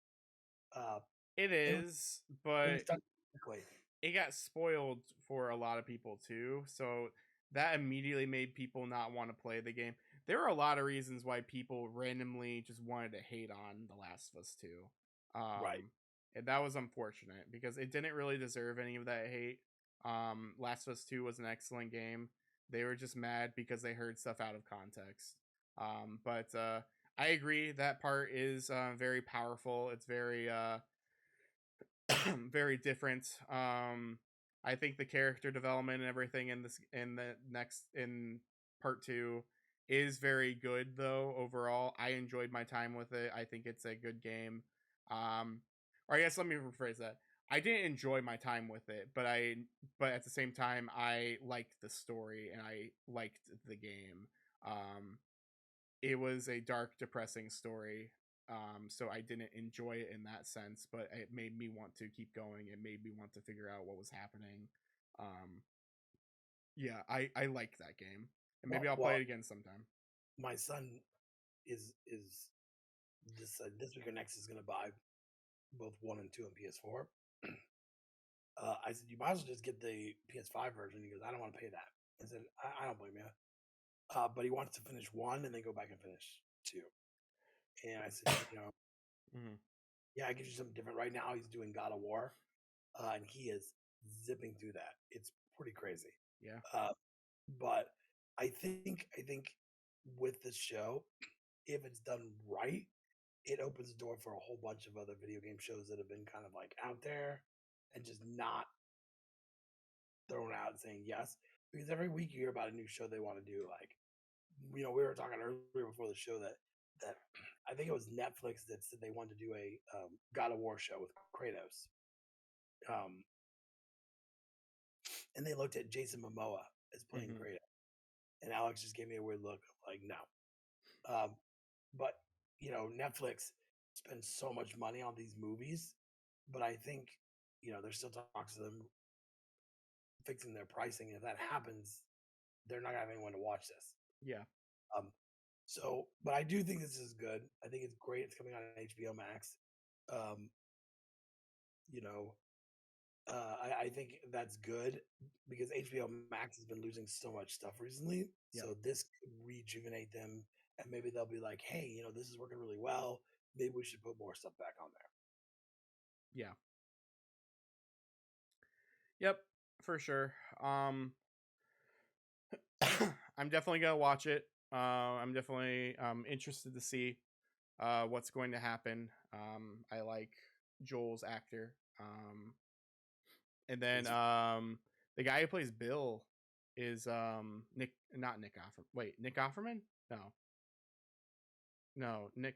Uh, It it was is, it was but done quickly. it got spoiled for a lot of people too. So that immediately made people not want to play the game. There are a lot of reasons why people randomly just wanted to hate on The Last of Us 2. Right. And that was unfortunate because it didn't really deserve any of that hate. Last of Us 2 was an excellent game. They were just mad because they heard stuff out of context. But I agree that part is very powerful. It's very very different. I think the character development and everything in the next in part 2 is very good though overall. I enjoyed my time with it. I think it's a good game. Or I guess let me rephrase that. I didn't enjoy my time with it, but at the same time I liked the story and I liked the game. Um it was a dark, depressing story. So I didn't enjoy it in that sense, but it made me want to keep going. It made me want to figure out what was happening. Um, yeah, I liked that game, and maybe I'll play Well, it again sometime. my son is this week or next is going to buy both one and two on PS4. I said, you might as well just get the PS5 version. He goes, I don't want to pay that. I said, I don't blame you. But he wants to finish one and then go back and finish two. And I said, Mm-hmm. yeah, I get you something different. Right now, he's doing God of War, and he is zipping through that. It's pretty crazy. Yeah, Uh, but I think with this show, if it's done right, it opens the door for a whole bunch of other video game shows that have been kind of like out there and just not thrown out and saying yes. Because every week you hear about a new show they want to do. Like, we were talking earlier before the show that I think it was Netflix that said they wanted to do a God of War show with Kratos. Um, and they looked at Jason Momoa as playing mm-hmm. Kratos. And Alex just gave me a weird look like, no. Um, but, Netflix spends so much money on these movies, but I think, there's still talks to them fixing their pricing. And if that happens, they're not going to have anyone to watch this. Yeah. Um, So, but I do think this is good. I think it's great. It's coming on HBO Max. Um, you know, I think that's good because HBO Max has been losing so much stuff recently. Yep. So this could rejuvenate them, and maybe they'll be like, "Hey, this is working really well. Maybe we should put more stuff back on there." Yeah. Yep. For sure. I'm definitely gonna watch it. I'm definitely interested to see what's going to happen. I like Joel's actor. And then He's the guy who plays Bill is Nick, not Nick Offerman. Wait, Nick Offerman? No, no, Nick.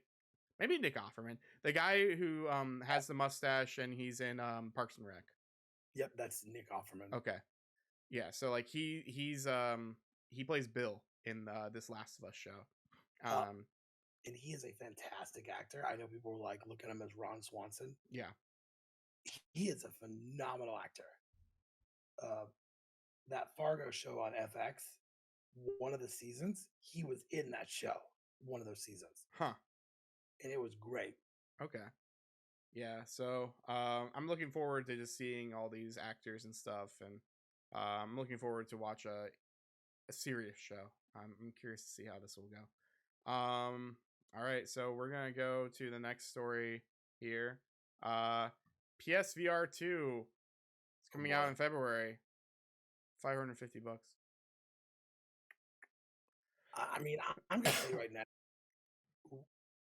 Maybe Nick Offerman, the guy who has the mustache and he's in Parks and Rec. Yep, that's Nick Offerman. Okay, yeah. So like he plays Bill in this Last of Us show. Uh, Um, and he is a fantastic actor. I know people were like look at him as Ron Swanson. yeah, He is a phenomenal actor. Uh, that Fargo show on FX, one of the seasons, he was in that show, one of those seasons, huh? and it was great. Okay. Yeah, so I'm looking forward to just seeing all these actors and stuff, and I'm looking forward to watch a serious show. I'm curious to see how this will go. All right, so we're gonna go to the next story here. Uh, PSVR 2 is Oh coming out boy. in February. $550. I mean, I'm gonna tell you right now,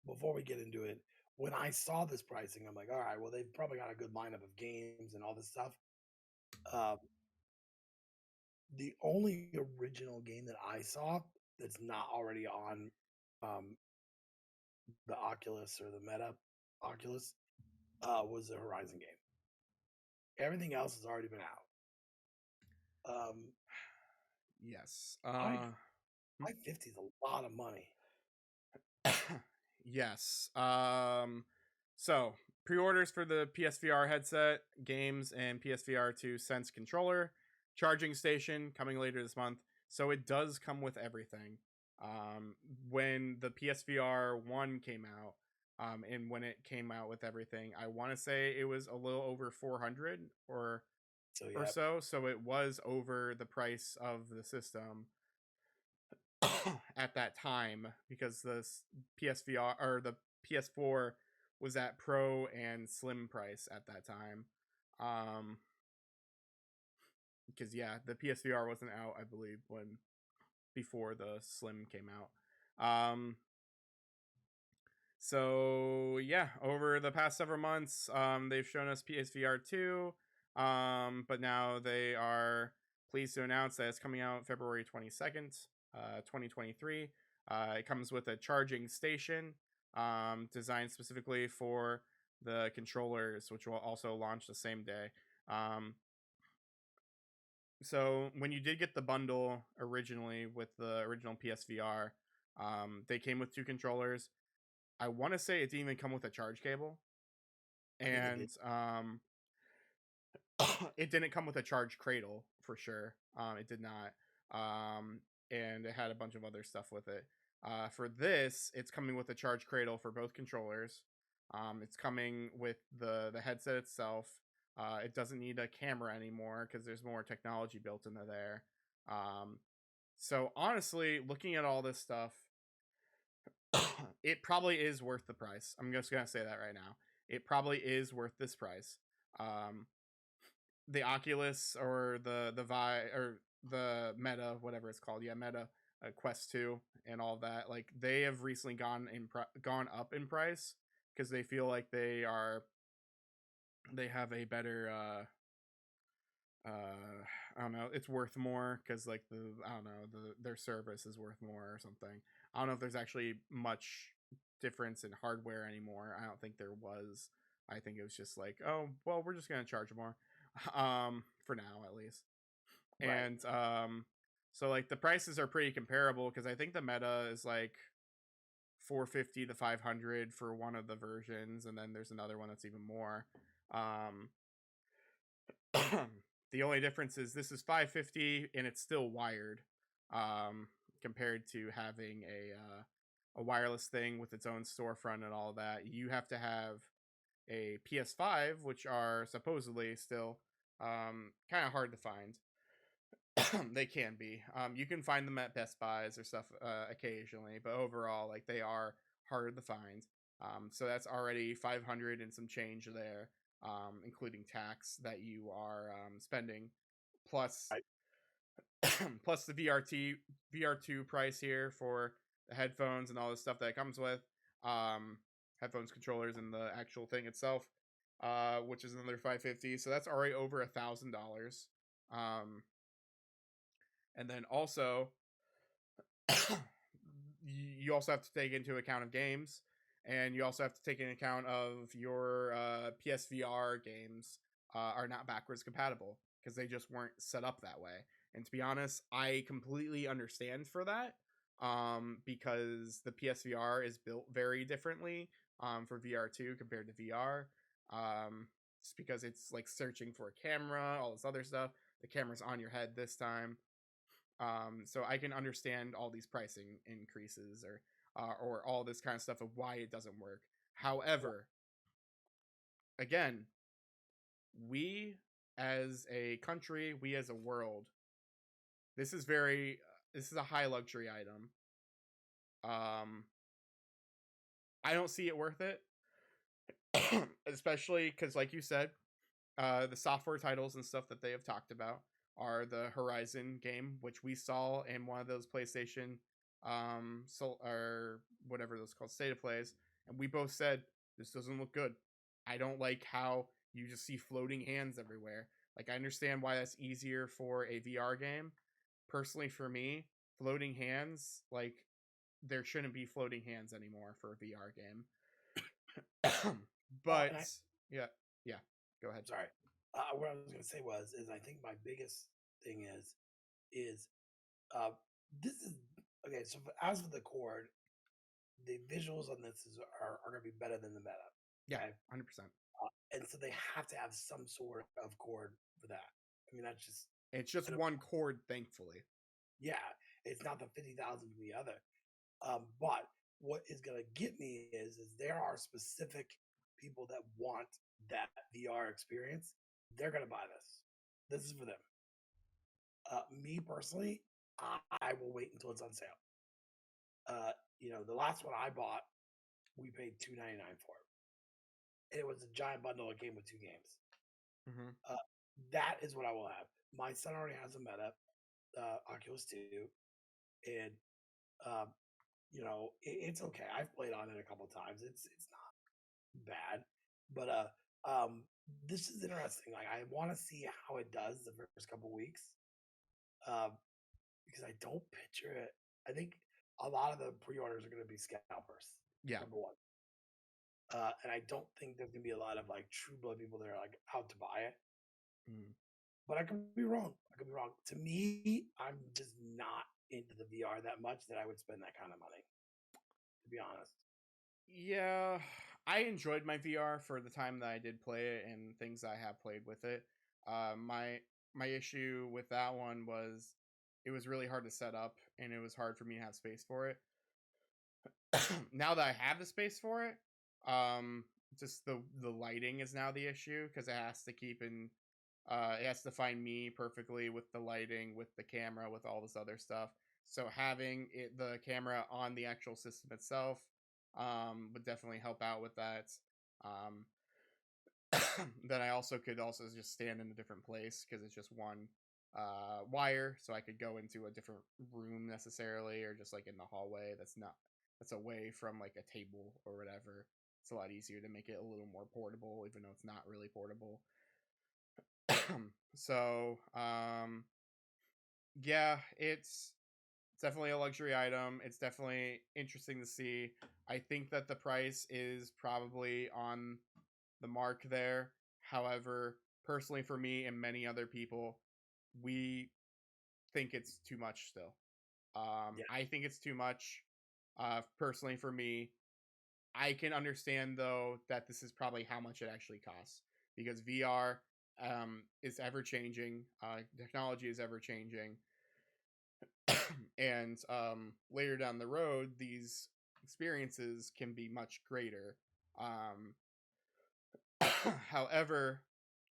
before we get into it, when I saw this pricing, I'm like, all right, well, they've probably got a good lineup of games and all this stuff. Um, the only original game that I saw that's not already on um, the Oculus or the Meta Oculus was a Horizon game. Everything else has already been out. Yes. I 550 is a lot of money. Yes. So pre-orders for the PSVR headset, games, and PSVR 2 Sense controller, charging station coming later this month. So it does come with everything. When the PSVR 1 came out, and when it came out with everything, I want to say it was a little over 400 So or yeah, so. So it was over the price of the system at that time because the PSVR or the PS4 was at Pro and Slim price at that time. Because yeah, the PSVR wasn't out, I believe, when before the Slim came out. So yeah, over the past several months, they've shown us PSVR 2, but now they are pleased to announce that it's coming out February 22nd, 2023. It comes with a charging station designed specifically for the controllers, which will also launch the same day. So when you did get the bundle originally with the original PSVR, they came with two controllers. I want to say it didn't even come with a charge cable, I think it did. and it didn't come with a charge cradle for sure. It did not, and it had a bunch of other stuff with it. For this, it's coming with a charge cradle for both controllers. It's coming with the headset itself. It doesn't need a camera anymore because there's more technology built into there. So honestly, looking at all this stuff, it probably is worth the price. I'm just gonna say that right now. It probably is worth this price. Um, the Oculus or the or the Meta, whatever it's called, yeah, Meta Quest 2 and all that, like they have recently gone up in price because they feel like they have a better I don't know, it's worth more because like I don't know, their service is worth more or something. I don't know if there's actually much difference in hardware anymore. I don't think there was. I think it was just like, oh well, we're just gonna charge more for now at least. Right. And so like the prices are pretty comparable because I think the Meta is like 450 to 500 for one of the versions, and then there's another one that's even more. um the only difference is this is 550 and it's still wired, compared to having a wireless thing with its own storefront and all that. You have to have a PS5, which are supposedly still kind of hard to find. They can be. You can find them at Best Buys or stuff occasionally, but overall, like they are hard to find. So that's already 500 and some change there, including tax that you are spending, plus Right. plus the VR2 price here for the headphones and all the stuff that it comes with, um, headphones, controllers, and the actual thing itself, which is another 550. So that's already over $1,000. And then also you also have to take into account of games, and you also have to take into account of your PSVR games are not backwards compatible because they just weren't set up that way. And to be honest, I completely understand for that, because the PSVR is built very differently for VR2 compared to VR. Just because it's like searching for a camera, all this other stuff. The camera's on your head this time. So I can understand all these pricing increases or all this kind of stuff of why it doesn't work. However, again, we as a country, we as a world, this is a high luxury item. I don't see it worth it, especially because, like you said, the software titles and stuff that they have talked about are the Horizon game, which we saw in one of those PlayStation, or whatever those called, state of plays, and we both said this doesn't look good. I don't like how you just see floating hands everywhere. Like, I understand why that's easier for a VR game. Personally, for me, floating hands, like, there shouldn't be floating hands anymore for a VR game. But yeah, go ahead. Sorry. What I was going to say is I think my biggest thing is this is okay. So as for the cord, the visuals on this are going to be better than the meta. Yeah, okay? 100%. And so they have to have some sort of cord for that. I mean, it's just one cord, thankfully. Yeah, it's not the 50,000 from the other. But what is going to get me is there are specific people that want that VR experience. They're going to buy this. This is for them. Me personally, I will wait until it's on sale. The last one I bought, we paid $2.99 for it. And it was a giant bundle that came with 2 games. Mm-hmm. That is what I will have. My son already has a Meta, Oculus 2, and it's okay. I've played on it a couple times. It's not bad, but this is interesting. Like, I want to see how it does the first couple weeks, because I don't picture it. I think a lot of the pre-orders are going to be scalpers. Yeah. Number one. And I don't think there's going to be a lot of like true blood people that are like out to buy it. Mm. But I could be wrong. To me, I'm just not into the VR that much that I would spend that kind of money, to be honest. Yeah, I enjoyed my VR for the time that I did play it and things I have played with it. My issue with that one was it was really hard to set up, and it was hard for me to have space for it. Now that I have the space for it, just the lighting is now the issue because it has to keep in. It has to find me perfectly with the lighting, with the camera, with all this other stuff. So having the camera on the actual system itself would definitely help out with that. Then I also could just stand in a different place because it's just one wire, so I could go into a different room necessarily, or just like in the hallway that's away from like a table or whatever. It's a lot easier to make it a little more portable, even though it's not really portable. So yeah, it's definitely a luxury item. It's definitely interesting to see. I think that the price is probably on the mark there. However, personally for me and many other people, we think it's too much still. Yeah. I think it's too much. Personally for me, I can understand though that this is probably how much it actually costs, because VR is ever changing. Technology is ever changing. And later down the road, these experiences can be much greater. However,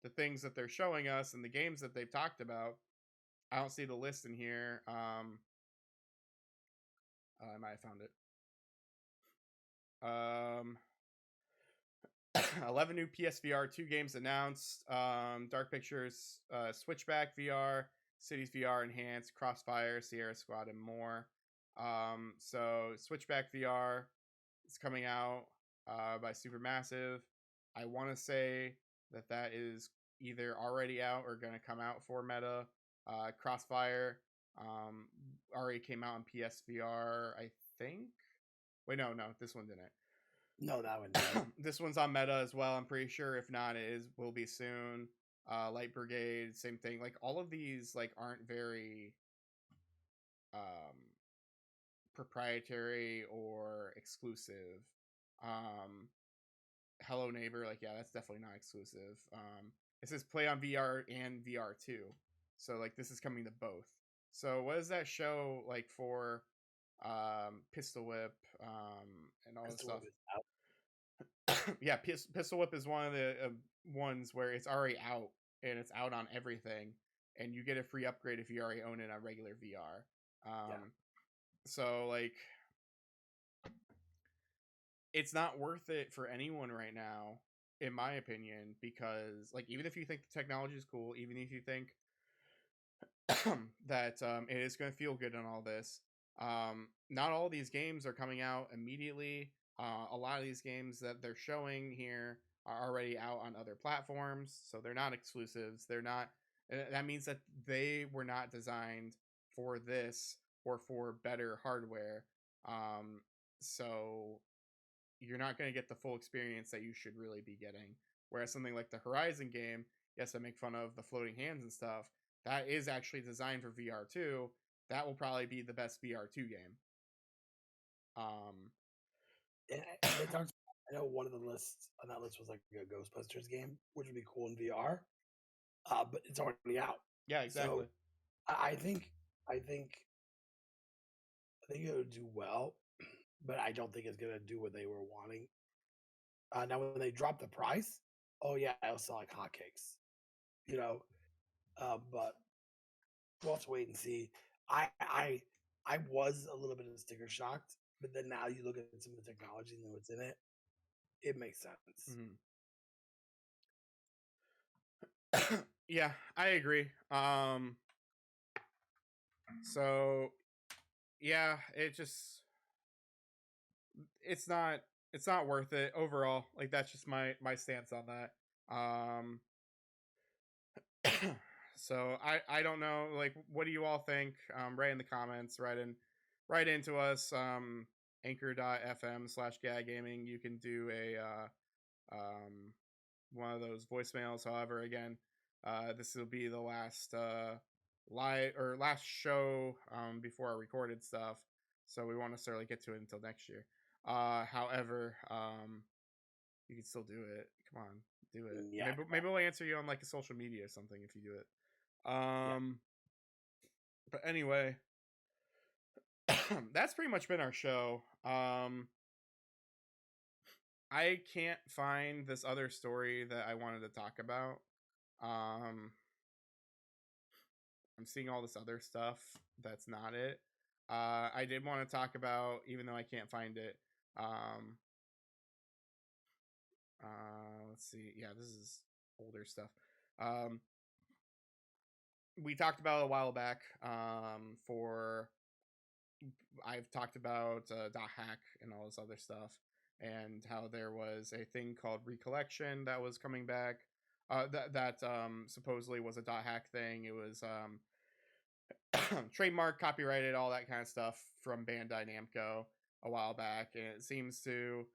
the things that they're showing us and the games that they've talked about, I don't see the list in here. I might have found it. 11 new PSVR 2 games announced. Dark Pictures, Switchback VR, Cities VR Enhanced, Crossfire, Sierra Squad, and more. So Switchback VR is coming out by Supermassive. I want to say that is either already out or going to come out for Meta. Crossfire already came out on PSVR, I think. Wait, no, this one didn't. No, that one didn't. This one's on Meta as well, I'm pretty sure. If not, will be soon. Light Brigade, same thing. Like, all of these like aren't very proprietary or exclusive. Hello Neighbor, like, yeah, that's definitely not exclusive. It says play on VR and VR2, so like this is coming to both. So what does that show like for Pistol Whip and all this stuff? Yeah, Pistol Whip is one of the ones where it's already out and it's out on everything, and you get a free upgrade if you already own it on regular VR. So like, it's not worth it for anyone right now, in my opinion, because like, even if you think the technology is cool, even if you think that it is going to feel good and all this, not all these games are coming out immediately. A lot of these games that they're showing here are already out on other platforms, so they're not exclusives. They're not. That means that they were not designed for this or for better hardware. So you're not going to get the full experience that you should really be getting. Whereas something like the Horizon game, yes, I make fun of the floating hands and stuff, that is actually designed for VR2. That will probably be the best VR2 game. I know one of the lists on that list was like a Ghostbusters game, which would be cool in VR, but it's already out. Yeah, exactly. So I think it would do well, but I don't think it's gonna do what they were wanting. Now, when they drop the price, oh yeah, it'll sell like hotcakes, you know. But we'll have to wait and see. I was a little bit of sticker shocked, but then now you look at some of the technology and what's in it, it makes sense. Mm-hmm. Yeah, I agree. So yeah, it's not worth it overall. Like, that's just my stance on that. So I don't know, like, what do you all think? Write in the comments, write into us. Anchor.fm/gag gaming. You can do a one of those voicemails. However, again, this will be the last last show before our recorded stuff, so we won't necessarily get to it until next year. However, you can still do it. Come on, do it. Yeah, maybe we'll answer you on like a social media or something if you do it. But anyway, that's pretty much been our show. I can't find this other story that I wanted to talk about. I'm seeing all this other stuff that's not it. I did want to talk about, even though I can't find it. Let's see. Yeah, this is older stuff. We talked about a while back. I've talked about .hack and all this other stuff, and how there was a thing called Recollection that was coming back. That supposedly was a .hack thing. It was trademark, copyrighted, all that kind of stuff from Bandai Namco a while back, and it seems to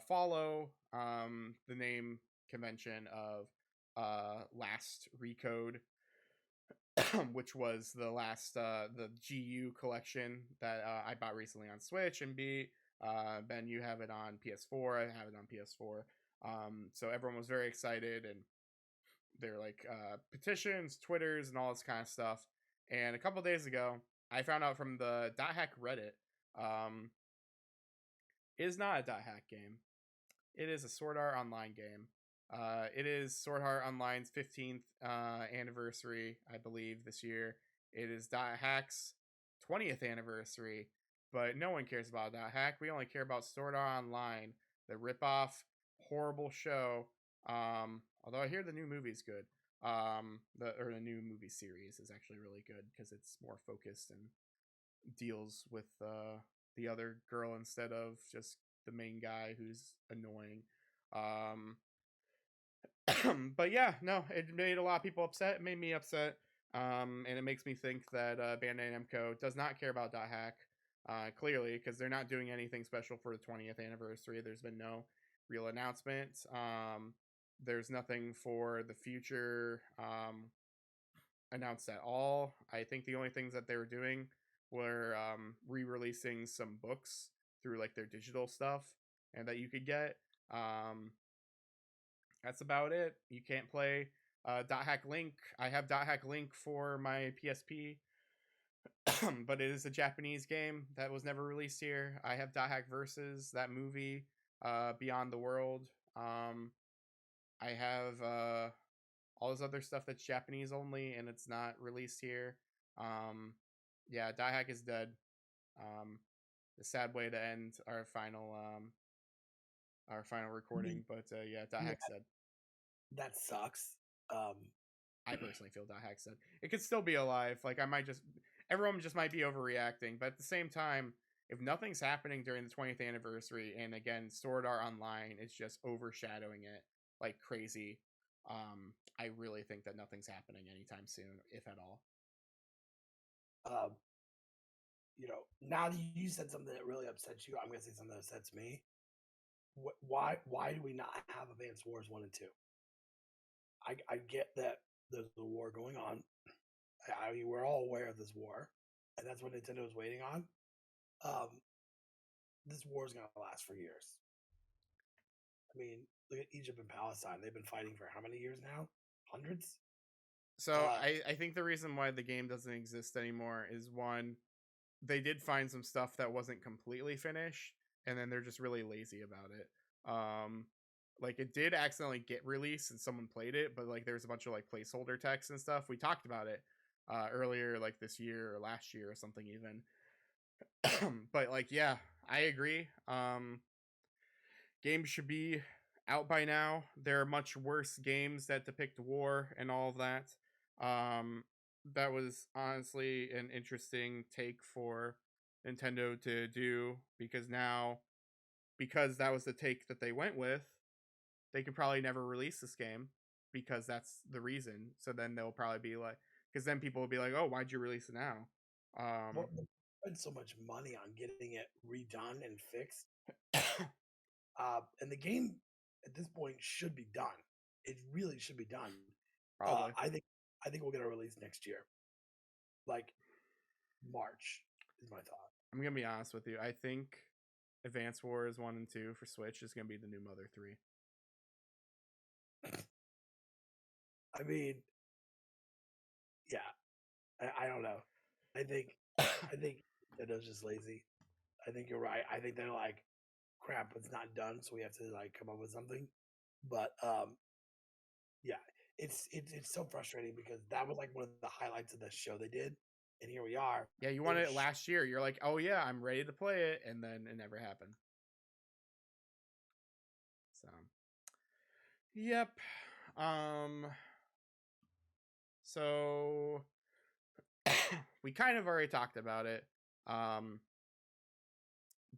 follow the name convention of Last Recode, which was the last the GU collection that I bought recently on Switch and beat. Ben, you have it on PS4. I have it on PS4. So everyone was very excited, and they're like petitions, Twitters, and all this kind of stuff. And a couple days ago, I found out from the .hack Reddit It is not a dot hack game. It is a Sword Art Online game. It is Sword Art Online's 15th anniversary, I believe, this year. It is Dot Hack's 20th anniversary, but no one cares about Dot Hack. We only care about Sword Art Online, the rip-off, horrible show. Although I hear the new movie's good. The new movie series is actually really good because it's more focused and deals with the other girl instead of just the main guy who's annoying. Um, but yeah, no, it made a lot of people upset. It made me upset. And it makes me think that Bandai Namco does not care about Dot Hack, clearly, because they're not doing anything special for the 20th anniversary. There's been no real announcement. There's nothing for the future announced at all. I think the only things that they were doing were re-releasing some books through like their digital stuff and that you could get. That's about it. You can't play Dot Hack Link. I have Dot Hack Link for my PSP, but it is a Japanese game that was never released here. I have Dot Hack Versus, that movie, Beyond the World. I have all this other stuff that's Japanese only and it's not released here. Yeah, Dot Hack is dead. The sad way to end our final recording, but yeah, Dot Yeah, Hack's dead. that sucks. Um, I personally feel Dot Hack's dead. It could still be alive. Like everyone just might be overreacting, but at the same time, if nothing's happening during the 20th anniversary, and again, Sword Art Online is just overshadowing it like crazy, I really think that nothing's happening anytime soon, if at all. um, now that you said something that really upsets you, I'm gonna say something that upsets me. Why do we not have Advance Wars 1 and 2? I get that there's a war going on. I mean, we're all aware of this war, and that's what Nintendo is waiting on. Um, this war is gonna last for years. I mean, look at Egypt and Palestine. They've been fighting for how many years now? Hundreds. So I think the reason why the game doesn't exist anymore is one, they did find some stuff that wasn't completely finished, and then they're just really lazy about it. Like it did accidentally get released and someone played it, but like there's a bunch of like placeholder text and stuff. We talked about it earlier, like this year or last year or something even. But like, yeah, I agree. Games should be out by now. There are much worse games that depict war and all of that. That was honestly an interesting take for Nintendo to do because that was the take that they went with, they could probably never release this game because that's the reason. So then they'll probably be like, because then people will be like, oh, why'd you release it now? Well, they spent so much money on getting it redone and fixed, and the game at this point should be done. It really should be done. Probably. I think we'll get a release next year, like March is my thought. I'm gonna be honest with you. I think Advance Wars 1 and 2 for Switch is gonna be the new Mother 3. I mean, yeah, I don't know. I think Nintendo's just lazy. I think you're right. I think they're like, crap, it's not done, so we have to like come up with something. But yeah, it's so frustrating because that was like one of the highlights of the show they did, and here we are. Yeah, you wanted it last year. You're like, oh yeah, I'm ready to play it, and then it never happened. So, yep. So we kind of already talked about it.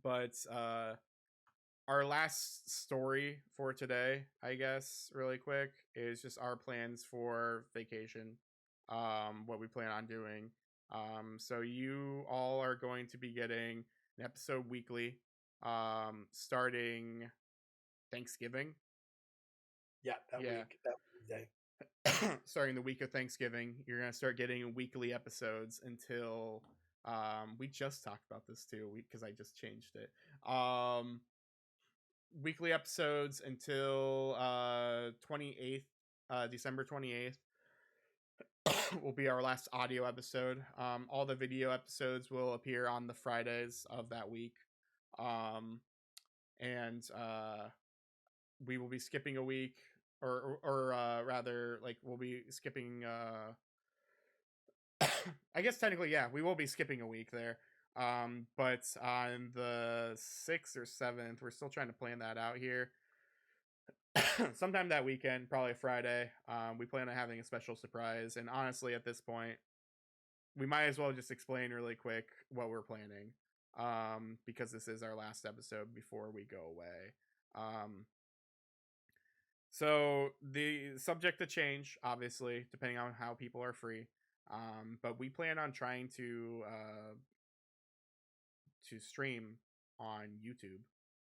But our last story for today, I guess, really quick, is just our plans for vacation. What we plan on doing. So you all are going to be getting an episode weekly, starting Thanksgiving. Yeah, that day. Starting the week of Thanksgiving, you're gonna start getting weekly episodes until we just talked about this too, because I just changed it. Weekly episodes until 28th, December 28th will be our last audio episode. All the video episodes will appear on the Fridays of that week. and we will be skipping a week, or rather, like, we'll be skipping. I guess technically, yeah, we will be skipping a week there. But on the 6th or 7th, we're still trying to plan that out here. Sometime that weekend, probably Friday. We plan on having a special surprise, and honestly, at this point, we might as well just explain really quick what we're planning, because this is our last episode before we go away. So the subject to change, obviously, depending on how people are free. But we plan on trying to stream on YouTube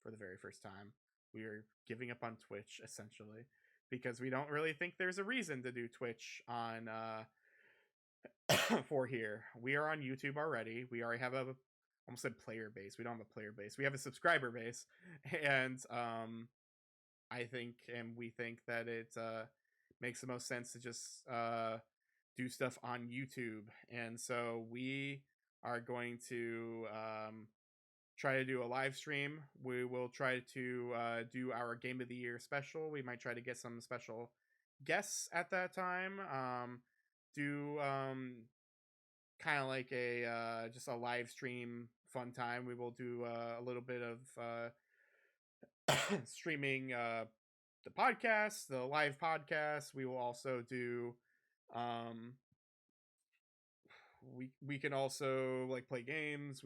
for the very first time. We are giving up on Twitch essentially because we don't really think there's a reason to do Twitch on for here. We are on YouTube already. We already have a almost said player base. We don't have a player base. We have a subscriber base, and I think and we think that it makes the most sense to just do stuff on YouTube, and so we are going to try to do a live stream. We will try to do our Game of the Year special. We might try to get some special guests at that time. Do kind of like a just a live stream fun time. We will do a little bit of streaming the podcast, the live podcast. We will also do we can also like play games.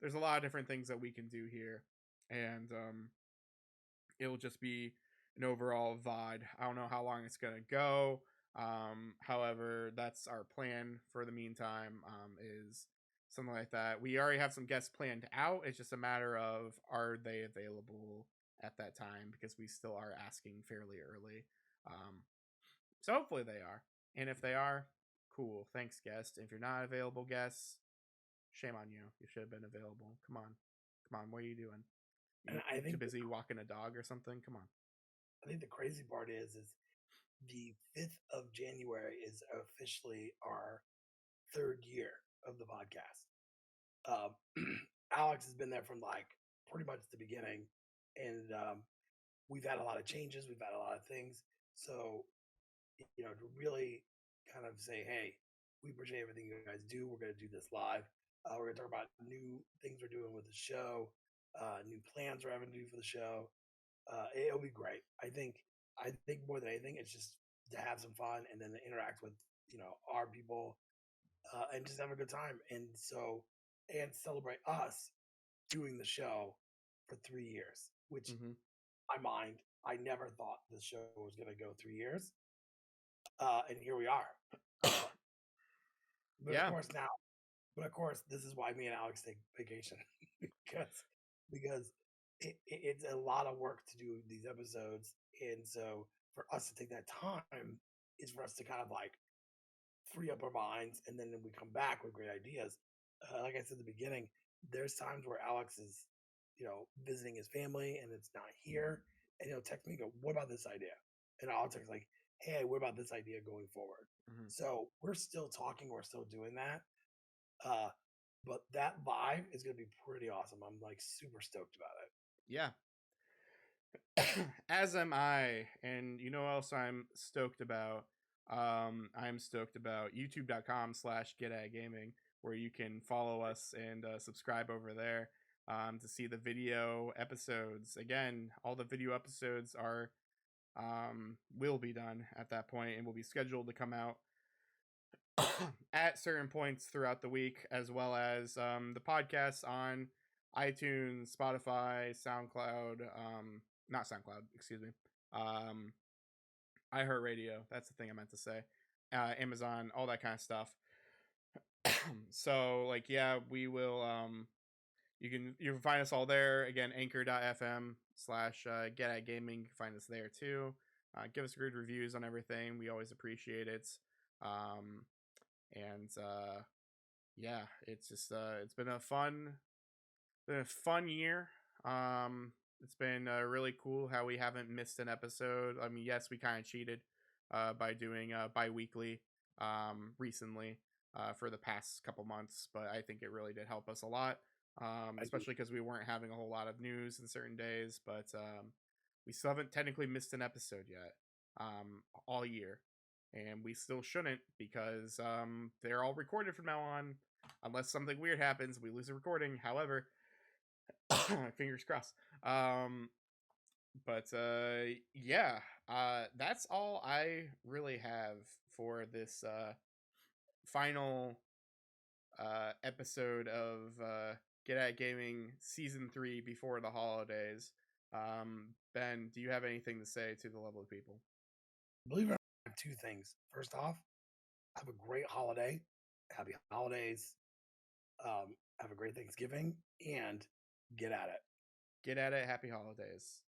There's a lot of different things that we can do here, and it'll just be an overall VOD. I don't know how long it's gonna go. However, that's our plan for the meantime. Is something like that. We already have some guests planned out. It's just a matter of are they available at that time, because we still are asking fairly early. So hopefully they are, and if they are, cool. Thanks, guest. If you're not available, guests, shame on you. You should have been available. Come on. What are you doing? And I You too think busy walking a dog or something? Come on. I think the crazy part is the 5th of January is officially our 3rd year of the podcast. Alex has been there from like pretty much the beginning, and we've had a lot of changes. We've had a lot of things. So, to really kind of say, hey, we appreciate everything you guys do. We're going to do this live. We're going to talk about new things we're doing with the show, new plans we're having to do for the show. It'll be great. I think more than anything, it's just to have some fun and then to interact with our people, and just have a good time. And celebrate us doing the show for 3 years, which in my mind, I never thought this show was going to go 3 years. And here we are. But Yeah. of course, this is why me and Alex take vacation because it's a lot of work to do these episodes, and so for us to take that time is for us to kind of like free up our minds, and then we come back with great ideas. Like I said at the beginning, there's times where Alex is, visiting his family and it's not here, and he'll text me, go, "What about this idea?" And I'll text like, "Hey, what about this idea going forward?" So we're still talking, we're still doing that. But that live is going to be pretty awesome. I'm like super stoked about it. Yeah. As am I. And you know what else I'm stoked about? I'm stoked about youtube.com/GetAtGaming, where you can follow us and subscribe over there to see the video episodes. Again, all the video episodes are will be done at that point and will be scheduled to come out at certain points throughout the week, as well as the podcasts on iTunes, Spotify, SoundCloud, not SoundCloud, excuse me, iHeartRadio. That's the thing I meant to say. Amazon, all that kind of stuff. So, like, yeah, we will. You can find us all there. Again, anchor.fm/GetAtGaming. You can find us there too. Give us good reviews on everything. We always appreciate it. And yeah, it's just it's been a fun year. It's been really cool how we haven't missed an episode. I mean, yes, we kind of cheated by doing bi-weekly recently for the past couple months, but I think it really did help us a lot. I do. especially because we weren't having a whole lot of news in certain days. But we still haven't technically missed an episode yet, all year, and we still shouldn't because they're all recorded from now on. Unless something weird happens, we lose a recording. However, fingers crossed. But yeah, that's all I really have for this final episode of Get At Gaming Season 3 before the holidays. Ben, do you have anything to say to the lovely people? Believe it or not, I have two things. First off, have a great holiday. Happy holidays. Have a great Thanksgiving and get at it. Get at it. Happy holidays.